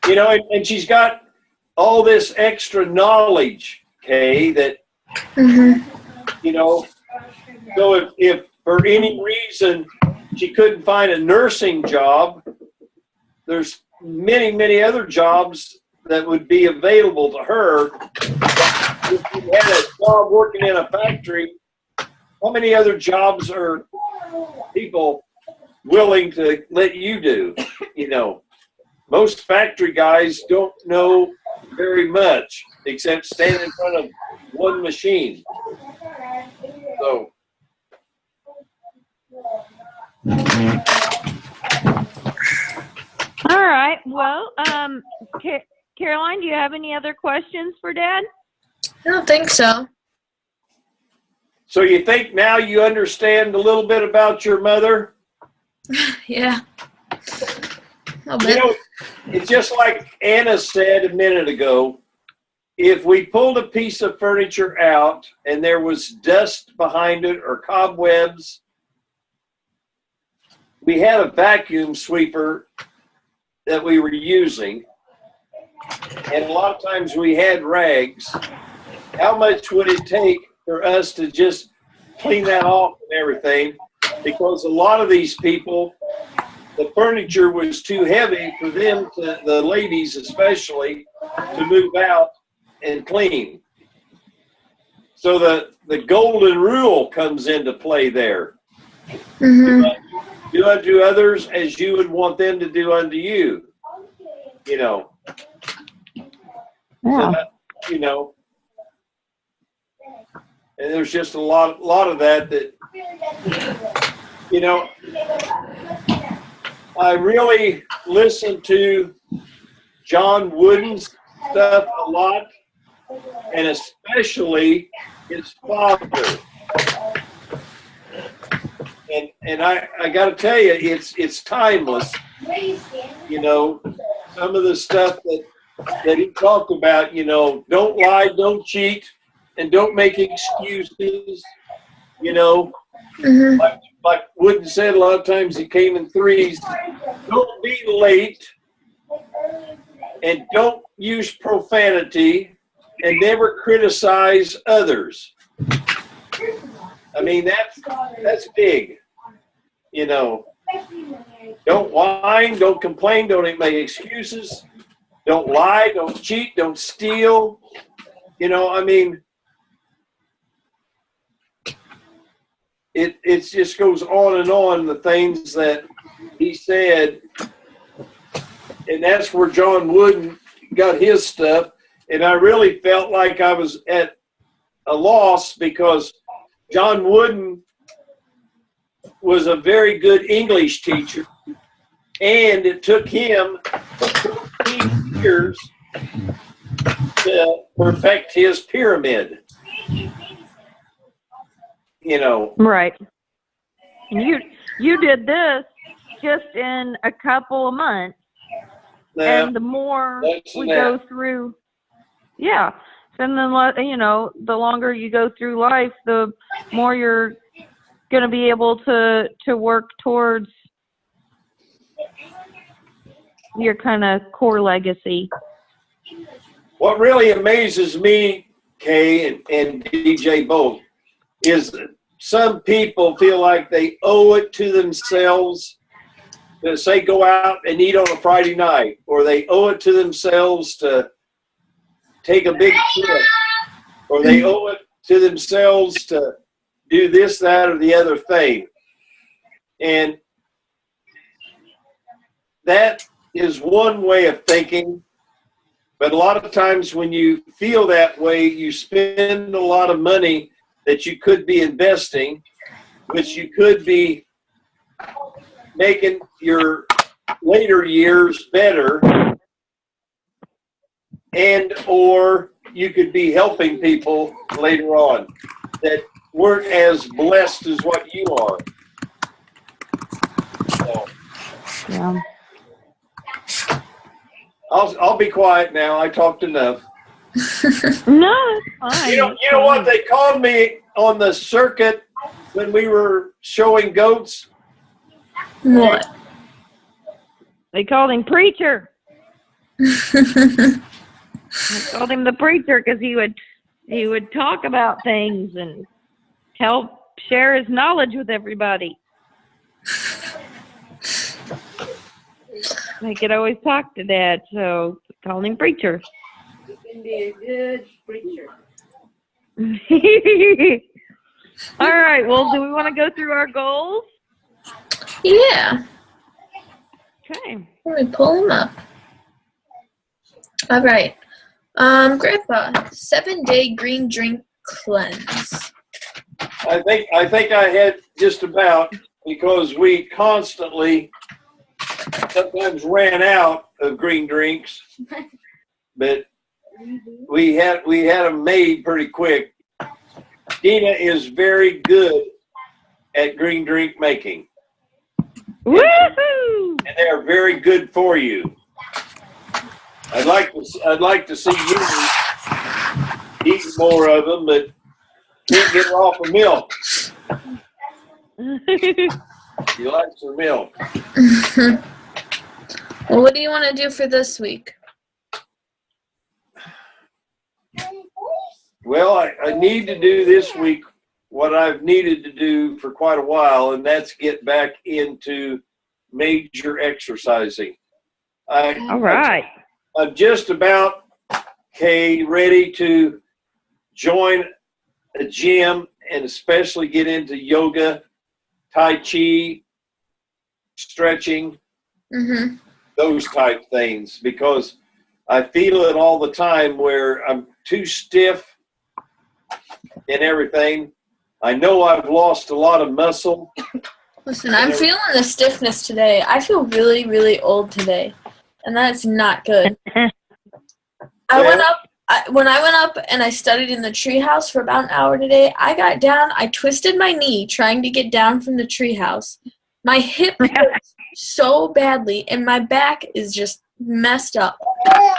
You know, and she's got all this extra knowledge, Kay, that, you know, so if for any reason she couldn't find a nursing job, there's many, many other jobs that would be available to her. If you had a job working in a factory, how many other jobs are people willing to let you do? You know, most factory guys don't know very much except stand in front of one machine. So. All right. Well, Caroline, do you have any other questions for Dad? I don't think so. So you think now you understand a little bit about your mother? Yeah. A You bit. know, it's just like Anna said a minute ago. If we pulled a piece of furniture out and there was dust behind it or cobwebs, we had a vacuum sweeper that we were using, and a lot of times we had rags. How much would it take for us to just clean that off and everything? Because a lot of these people, the furniture was too heavy for them, the ladies especially, to move out and clean. So the golden rule comes into play there. Do unto others as you would want them to do unto you. You know. Yeah. you know, and there's just a lot of that, you know, I really listen to John Wooden's stuff a lot, and especially his father. And I got to tell you, it's timeless. You know, some of the stuff that he talked about, you know, don't lie, don't cheat, and don't make excuses. You know, like Wooden said, a lot of times he came in threes. Don't be late, and don't use profanity, and never criticize others. I mean, that's big. You know, don't whine, don't complain, don't make excuses, don't lie, don't cheat, don't steal. You know, I mean, it just goes on, the things that he said. And that's where John Wooden got his stuff. And I really felt like I was at a loss because John Wooden was a very good English teacher, and it took him 14 years to perfect his pyramid. You know. Right. And you did this just in a couple of months. And the more we go through, and then, you know, the longer you go through life, the more you're going to be able to work towards your kind of core legacy. What really amazes me, Kay and DJ both, is that some people feel like they owe it to themselves to say go out and eat on a Friday night, or they owe it to themselves to take a big trip, or they owe it to themselves to do this, that, or the other thing. And that is one way of thinking, but a lot of times when you feel that way, you spend a lot of money that you could be investing, which you could be making your later years better, and or you could be helping people later on that weren't as blessed as what you are. So, yeah. I'll be quiet now. I talked enough. No, it's fine. You know what they called me on the circuit when we were showing goats? What? They called him preacher. They called him the preacher because he would talk about things and share his knowledge with everybody. They could always talk to Dad, so call him preacher. You can be a good preacher. All right. Well, do we want to go through our goals? Yeah. Okay. Let me pull them up. All right. Grandpa, 7-day green drink cleanse. I think I had just about, because we constantly sometimes ran out of green drinks, but we had them made pretty quick. Dina is very good at green drink making. Woohoo! And they are very good for you. I'd like to see you eat more of them, but can't get her off of milk. She likes her milk. Well, what do you want to do for this week? Well, I need to do this week what I've needed to do for quite a while, and that's get back into major exercising. All right. I'm just about, ready to join a gym and especially get into yoga, Tai Chi, stretching, those type things, because I feel it all the time where I'm too stiff and everything. I know I've lost a lot of muscle. Listen, I'm feeling the stiffness today. I feel really, really old today, and that's not good. When I went up and I studied in the treehouse for about an hour today, I got down. I twisted my knee trying to get down from the treehouse. My hip hurts so badly, and my back is just messed up. I'm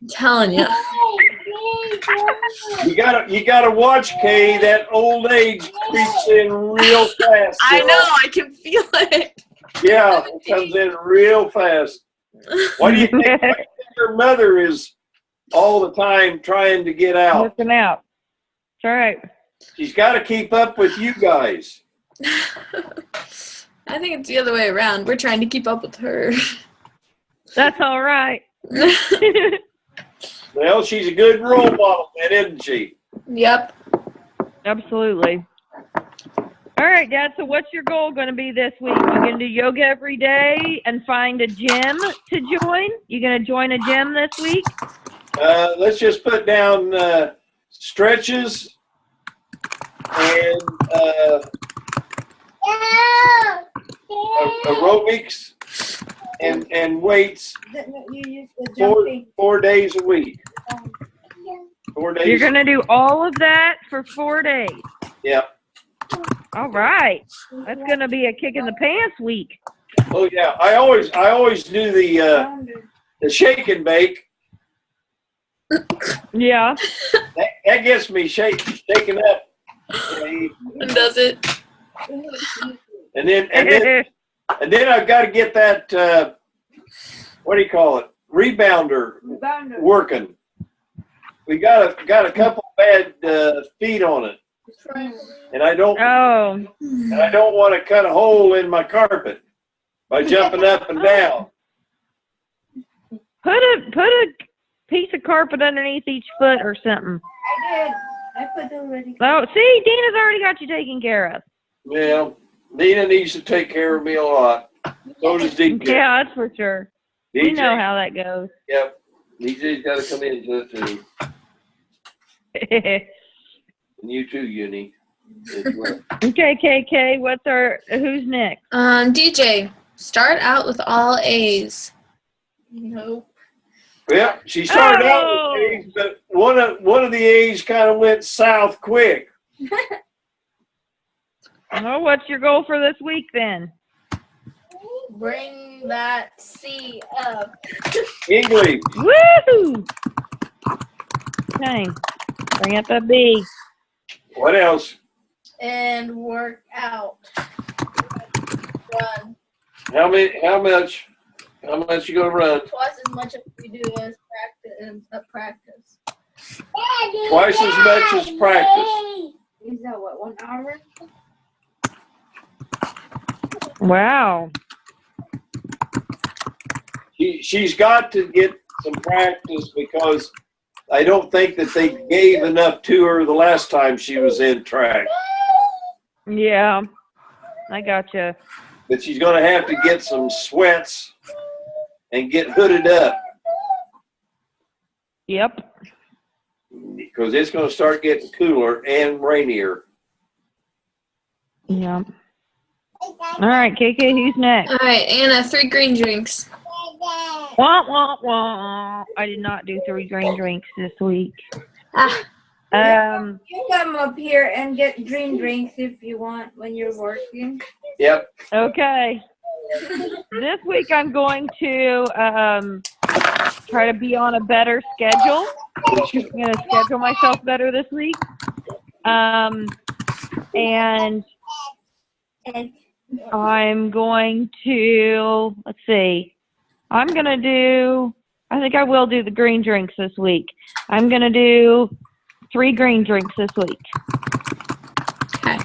telling you. You gotta watch, Kay. That old age creeps in real fast. I know. I can feel it. Yeah, it comes in real fast. Why do you think your mother is all the time trying to get out? Looking out. That's right. She's got to keep up with you guys. I think it's the other way around. We're trying to keep up with her. That's all right. Well, she's a good role model, then, isn't she? Yep. Absolutely. All right, Dad, so what's your goal going to be this week? You going to do yoga every day and find a gym to join? You going to join a gym this week? Let's just put down stretches and aerobics and weights You use the 4 days a week. 4 days. You're going to do all of that for 4 days. Yeah. All right. That's going to be a kick in the pants week. Oh yeah. I always do the shake and bake. Yeah. That gets me shaking up. Does it? And then I've got to get that what do you call it? Rebounder working. We got a couple bad feet on it, and I don't want to cut a hole in my carpet by jumping up and down. Put a piece of carpet underneath each foot or something. I did. I put already. Oh, see, Dina's already got you taken care of. Yeah, Dina needs to take care of me a lot. So does DJ. Yeah, that's for sure. DJ. We know how that goes. Yep. DJ's got to come into it too. And you too, Uni. Well. Okay, KK, who's next? DJ, start out with all A's. Nope. Yeah, she started out with A's, but one of the A's kind of went south quick. Well, what's your goal for this week then? Bring that C up. English. Woo! Okay. Bring up a B. What else? And work out. Run. How much you gonna run? Twice as much as we do as practice. Twice as much as practice. Is that what, 1 hour? Wow. She's got to get some practice because I don't think that they gave enough to her the last time she was in track. Yeah, I gotcha. But she's going to have to get some sweats and get hooded up. Yep. Because it's going to start getting cooler and rainier. Yeah. All right, KK, who's next? All right, Anna, 3 green drinks. Wah, wah, wah. I did not do 3 green drinks this week. You come up here and get green drinks if you want when you're working. Yep. Okay. This week I'm going to try to be on a better schedule. I'm going to schedule myself better this week. And I'm going to, let's see, I think I will do the green drinks this week. I'm going to do 3 green drinks this week. Okay.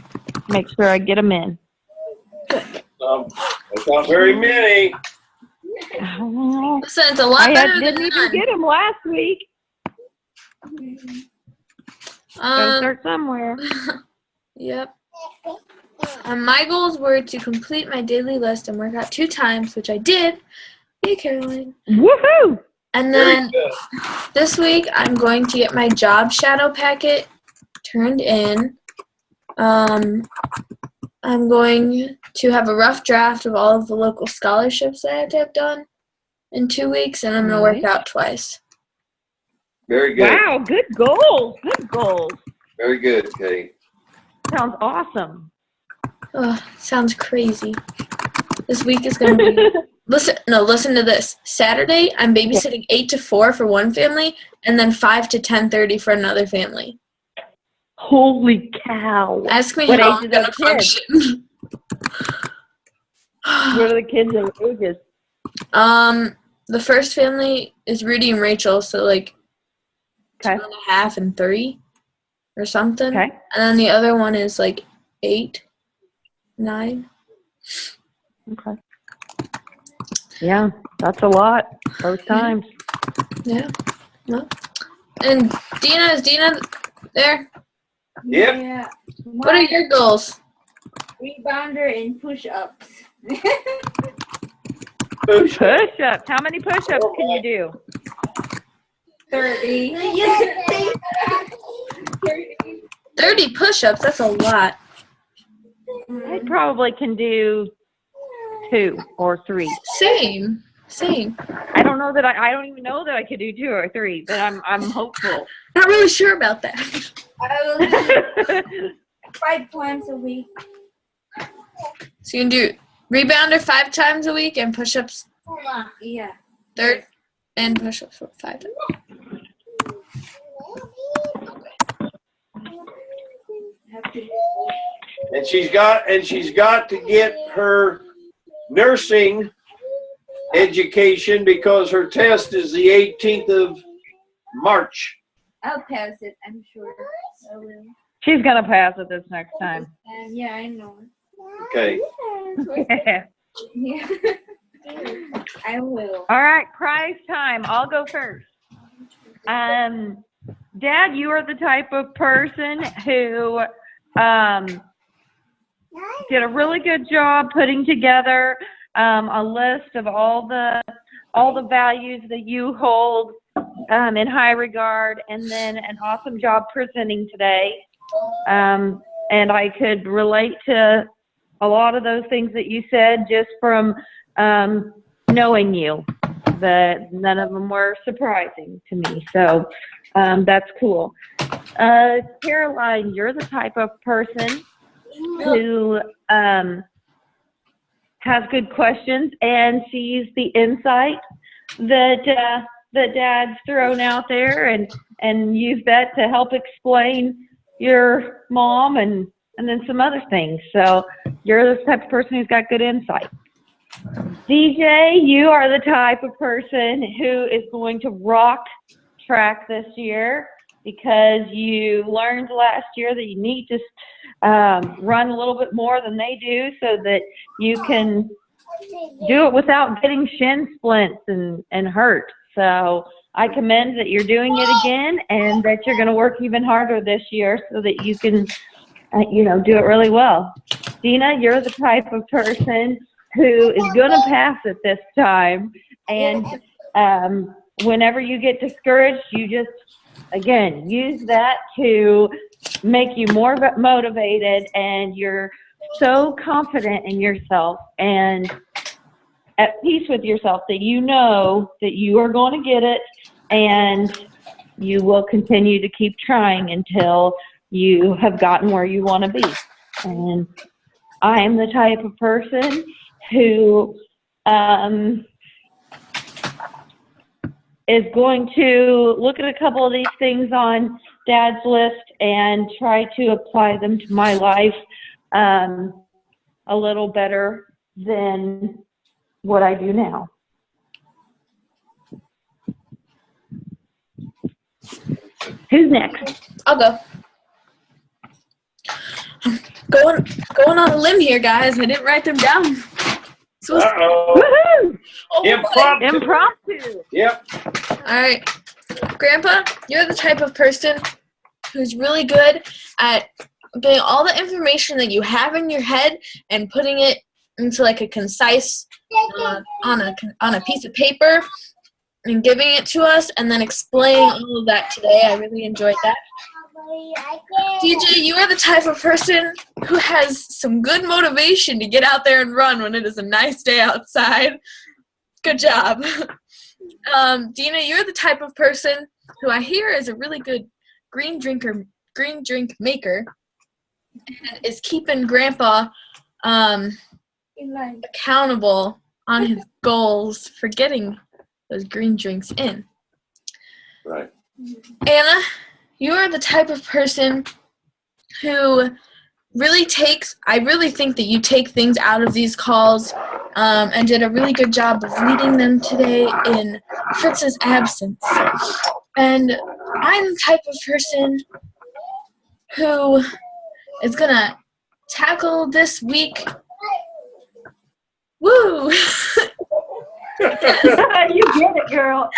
Make sure I get them in. That's not very many. Listen, it's a lot better than didn't even none. get them last week. Gotta start somewhere. Yep. My goals were to complete my daily list and work out 2 times, which I did. Yay, Caroline. Woohoo! And Very then good. this week, I'm going to get my job shadow packet turned in. I'm going to have a rough draft of all of the local scholarships that I have to have done in 2 weeks, and I'm going to work out twice. Very good. Wow, good goals. Good goals. Very good, Kay. Sounds awesome. Oh, sounds crazy. This week is going to be... Listen to this. Saturday, I'm babysitting 8 to 4 for one family, and then 5 to 10:30 for another family. Holy cow. Ask me What how age I'm are going those to kids? function. What are the kids' ages? The first family is Rudy and Rachel, so like Okay. 2.5 and 3 or something. Okay. And then the other one is like 8, 9. Okay. Yeah, that's a lot. Both times. Yeah. Well, and is Dina there? Yep. Yeah. What are your goals? Rebounder and push-ups. Push-ups. How many push-ups can you do? 30. 30 push-ups. That's a lot. I probably can do 2 or 3. Same. I don't know that I don't even know that I could do 2 or 3, but I'm hopeful. Not really sure about that. I will do 5 times a week. So you can do rebounder 5 times a week and push-ups Yeah. and push-ups for 5 times. And she's got to get her nursing education because her test is the 18th of March. I'll pass it, I'm sure. I will. She's going to pass it this next time. Yeah, I know. Okay. Yeah. I will. All right, prize time. I'll go first. Dad, you are the type of person who did a really good job putting together a list of all the values that you hold in high regard, and then an awesome job presenting today. And I could relate to a lot of those things that you said just from knowing you. That none of them were surprising to me. So that's cool. Caroline, you're the type of person who has good questions and sees the insight that Dad's thrown out there, and use that to help explain your mom and then some other things. So you're the type of person who's got good insight. DJ, you are the type of person who is going to rock track this year because you learned last year that you need to run a little bit more than they do so that you can do it without getting shin splints and hurt. So I commend that you're doing it again and that you're going to work even harder this year so that you can, do it really well. Dina, you're the type of person who is going to pass it this time. And whenever you get discouraged, you just, again, use that to make you more motivated, and you're so confident in yourself and at peace with yourself that you know that you are going to get it, and you will continue to keep trying until you have gotten where you want to be. And I am the type of person who is going to look at a couple of these things on Dad's list and try to apply them to my life a little better than what I do now. Who's next? I'll go. Going on a limb here, guys. I didn't write them down. Uh-oh. Woohoo! Oh, Impromptu. Yep. all right. Grandpa, you're the type of person who's really good at getting all the information that you have in your head and putting it into like a concise on a piece of paper and giving it to us and then explaining all of that today. I really enjoyed that. DJ, you are the type of person who has some good motivation to get out there and run when it is a nice day outside. Good job. Dina, you're the type of person who I hear is a really good green drink maker and is keeping Grandpa accountable on his goals for getting those green drinks in. Right. Anna, you are the type of person who really I really think that you take things out of these calls and did a really good job of leading them today in Fritz's absence. And I'm the type of person who is going to tackle this week. Woo! You get it, girl.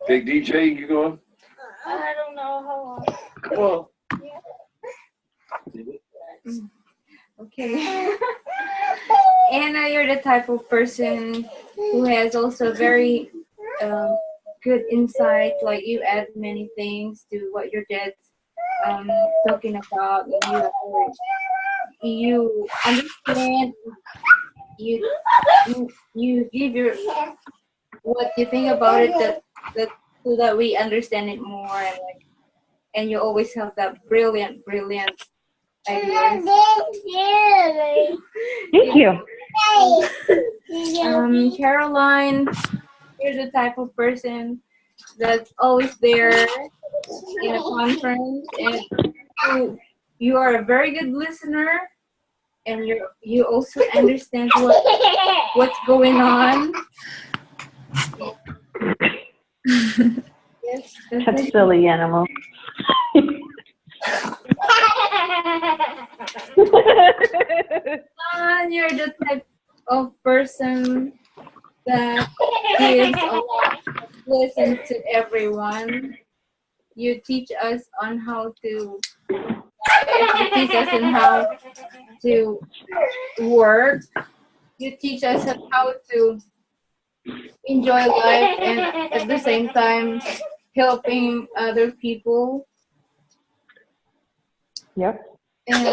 Big DJ, you going? I don't know how long. Well. Okay. Anna, you're the type of person who has also very good insight. Like you add many things to what your dad's talking about. You understand. You give your what you think about it that so that we understand it more, and you always have that brilliant ideas. Thank you. Caroline, you're the type of person that's always there in a conference, and you are a very good listener, and you also understand what's going on. Yes, That's a silly animal. You're the type of person that gives a lot of listen to everyone. You teach us on how to work. You teach us how to enjoy life and at the same time helping other people. Yep. And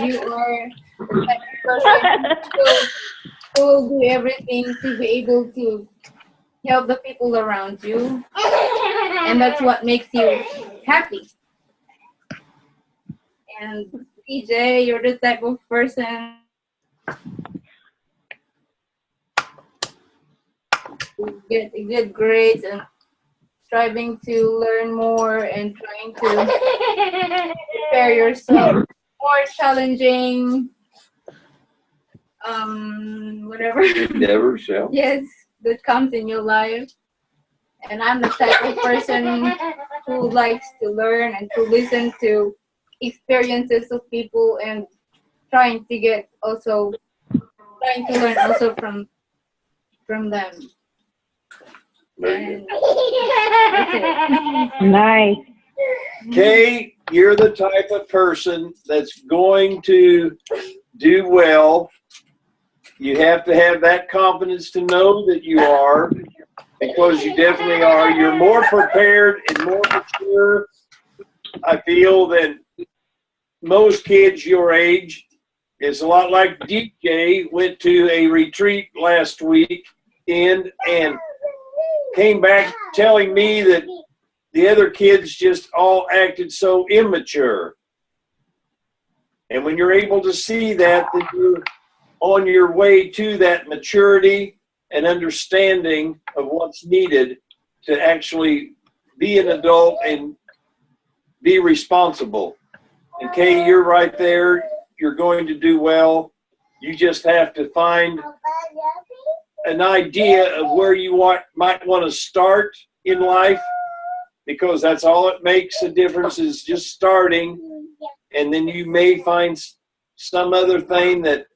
you are the type of person who will do everything to be able to help the people around you. And that's what makes you happy. And DJ, you're the type of person who get good grades and striving to learn more and trying to prepare yourself more challenging whatever Endeavors, yeah. yes that comes in your life. And I'm the type of person who likes to learn and to listen to experiences of people and trying to learn also from them. And that's it. Nice. Kay, you're the type of person that's going to do well. You have to have that confidence to know that you are, because you definitely are. You're more prepared and more mature, I feel, than most kids your age. It's a lot like DJ went to a retreat last week and came back telling me that the other kids just all acted so immature. And when you're able to see that, then you're on your way to that maturity and understanding of what's needed to actually be an adult and be responsible. And Kay, you're right there. You're going to do well. You just have to find an idea of where you might want to start in life, because that's all it makes a difference, is just starting. And then you may find some other thing that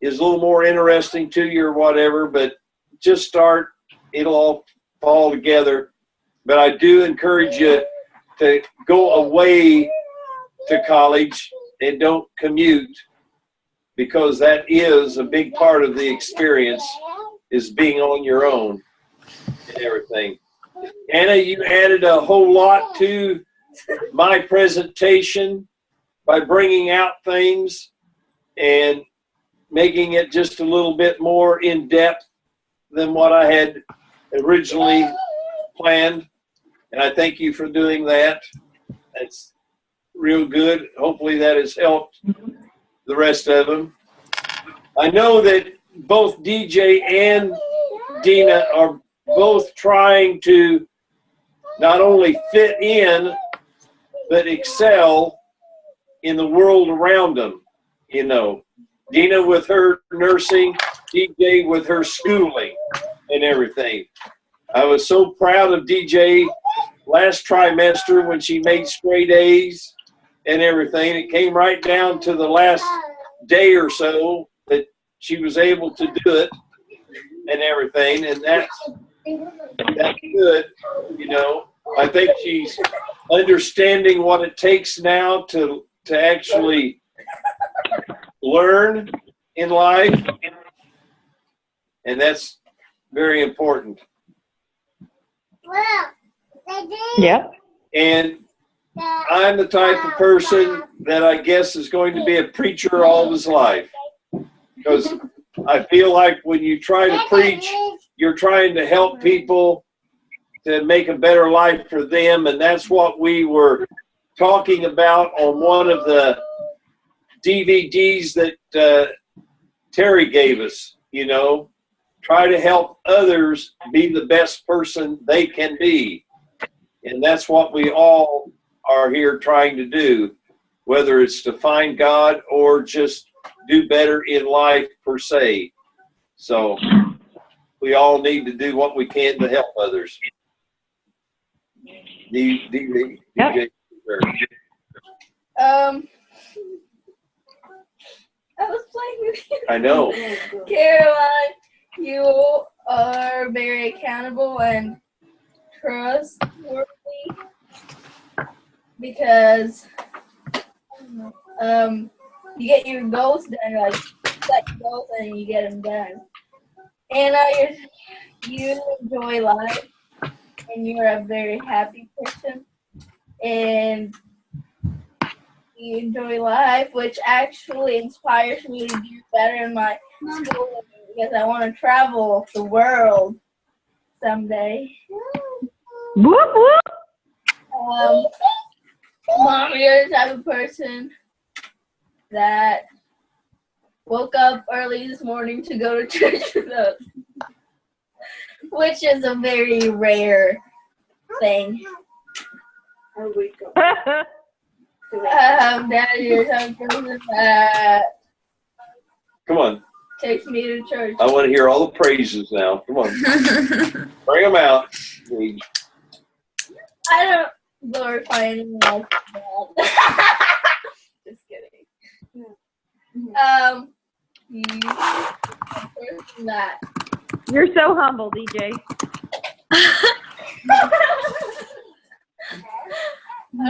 is a little more interesting to you or whatever, but just start. It'll all fall together. But I do encourage you to go away to college and don't commute, because that is a big part of the experience, is being on your own and everything. Anna, you added a whole lot to my presentation by bringing out things and making it just a little bit more in depth than what I had originally planned. And I thank you for doing that. That's real good. Hopefully that has helped the rest of them. I know that both DJ and Dina are both trying to not only fit in, but excel in the world around them. You know, Dina with her nursing, DJ with her schooling and everything. I was so proud of DJ last trimester when she made straight A's and everything. It came right down to the last day or so that she was able to do it and everything, and that's good, you know. I think she's understanding what it takes now to actually learn in life, and that's very important. Yep. And I'm the type of person that I guess is going to be a preacher all his life, because I feel like when you try to preach, you're trying to help people to make a better life for them, and that's what we were talking about on one of the DVDs that Terry gave us. You know, try to help others be the best person they can be, and that's what we all are here trying to do, whether it's to find God or just do better in life per se. So we all need to do what we can to help others. DJ. I was playing with you. I know. Caroline, you are very accountable and trustworthy because you get your goals done, like set goals and you get them done. And you enjoy life, and you're a very happy person, and you enjoy life, which actually inspires me to do better in my school because I want to travel the world someday. Whoop, whoop. Mom, you're the type of person that woke up early this morning to go to church with us, which is a very rare thing. Dad, you're the type of person that Come on. takes me to church. I want to hear all the praises now. Come on. Bring them out. I don't glorify anyone else. Just kidding. That. You're so humble, DJ. I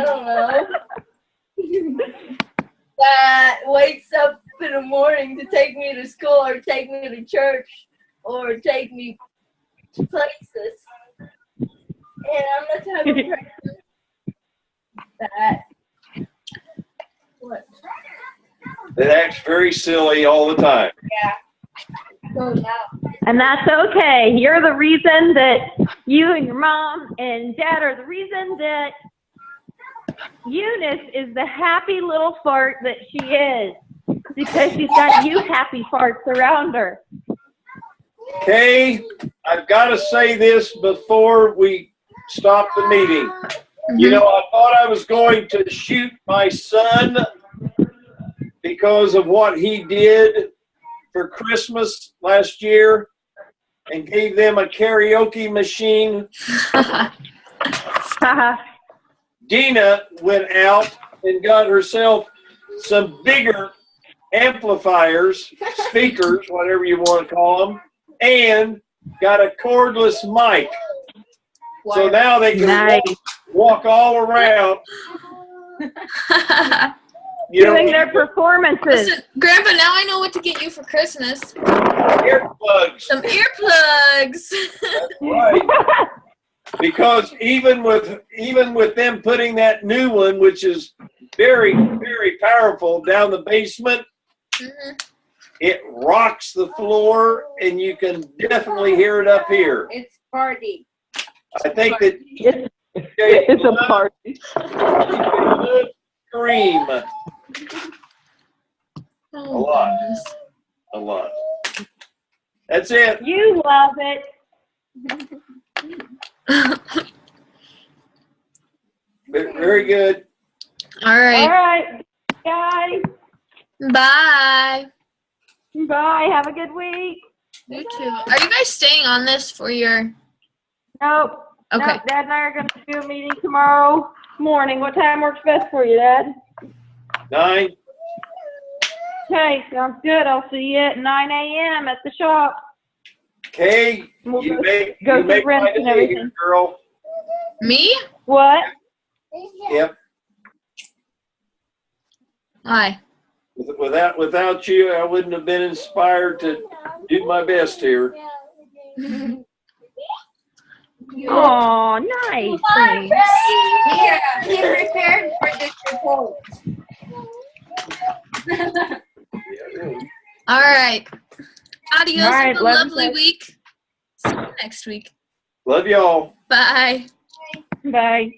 don't know. That wakes up in the morning to take me to school or take me to church or take me to places. And I'm the type of person that what? That acts very silly all the time. Yeah. So now. And that's okay. You're the reason that you and your mom and dad are the reason that Eunice is the happy little fart that she is, because she's got you happy farts around her. Kay, I've got to say this before we stop the meeting. You know, I thought I was going to shoot my son because of what he did for Christmas last year and gave them a karaoke machine. Dina went out and got herself some bigger amplifiers, speakers, whatever you want to call them, and got a cordless mic. Wow. So now they can walk all around doing their performances. Listen, Grandpa, now I know what to get you for Christmas. Earplugs. Some earplugs. That's right. Because even with them putting that new one, which is very, very powerful, down the basement, it rocks the floor, and you can definitely hear it up here. It's party. I think that It's a party. Scream. Oh, A lot. goodness. A lot. That's it. You love it. Very good. All All right. right, guys. Bye. Bye. Have a good week. You too. Are you guys staying on this for your... Nope. Okay. Nope. Dad and I are going to do a meeting tomorrow morning. What time works best for you, Dad? 9. Okay, sounds good. I'll see you at 9 a.m. at the shop. Kay, We'll you go make through rent my and day everything. here, girl. Me? What? Yep. Hi. Without you, I wouldn't have been inspired to do my best here. Oh, nice. Thanks. Yeah, he prepared for this report. All right. Adios. All right, Have a love you lovely guys. week. See you next week. Love y'all. Bye. Bye.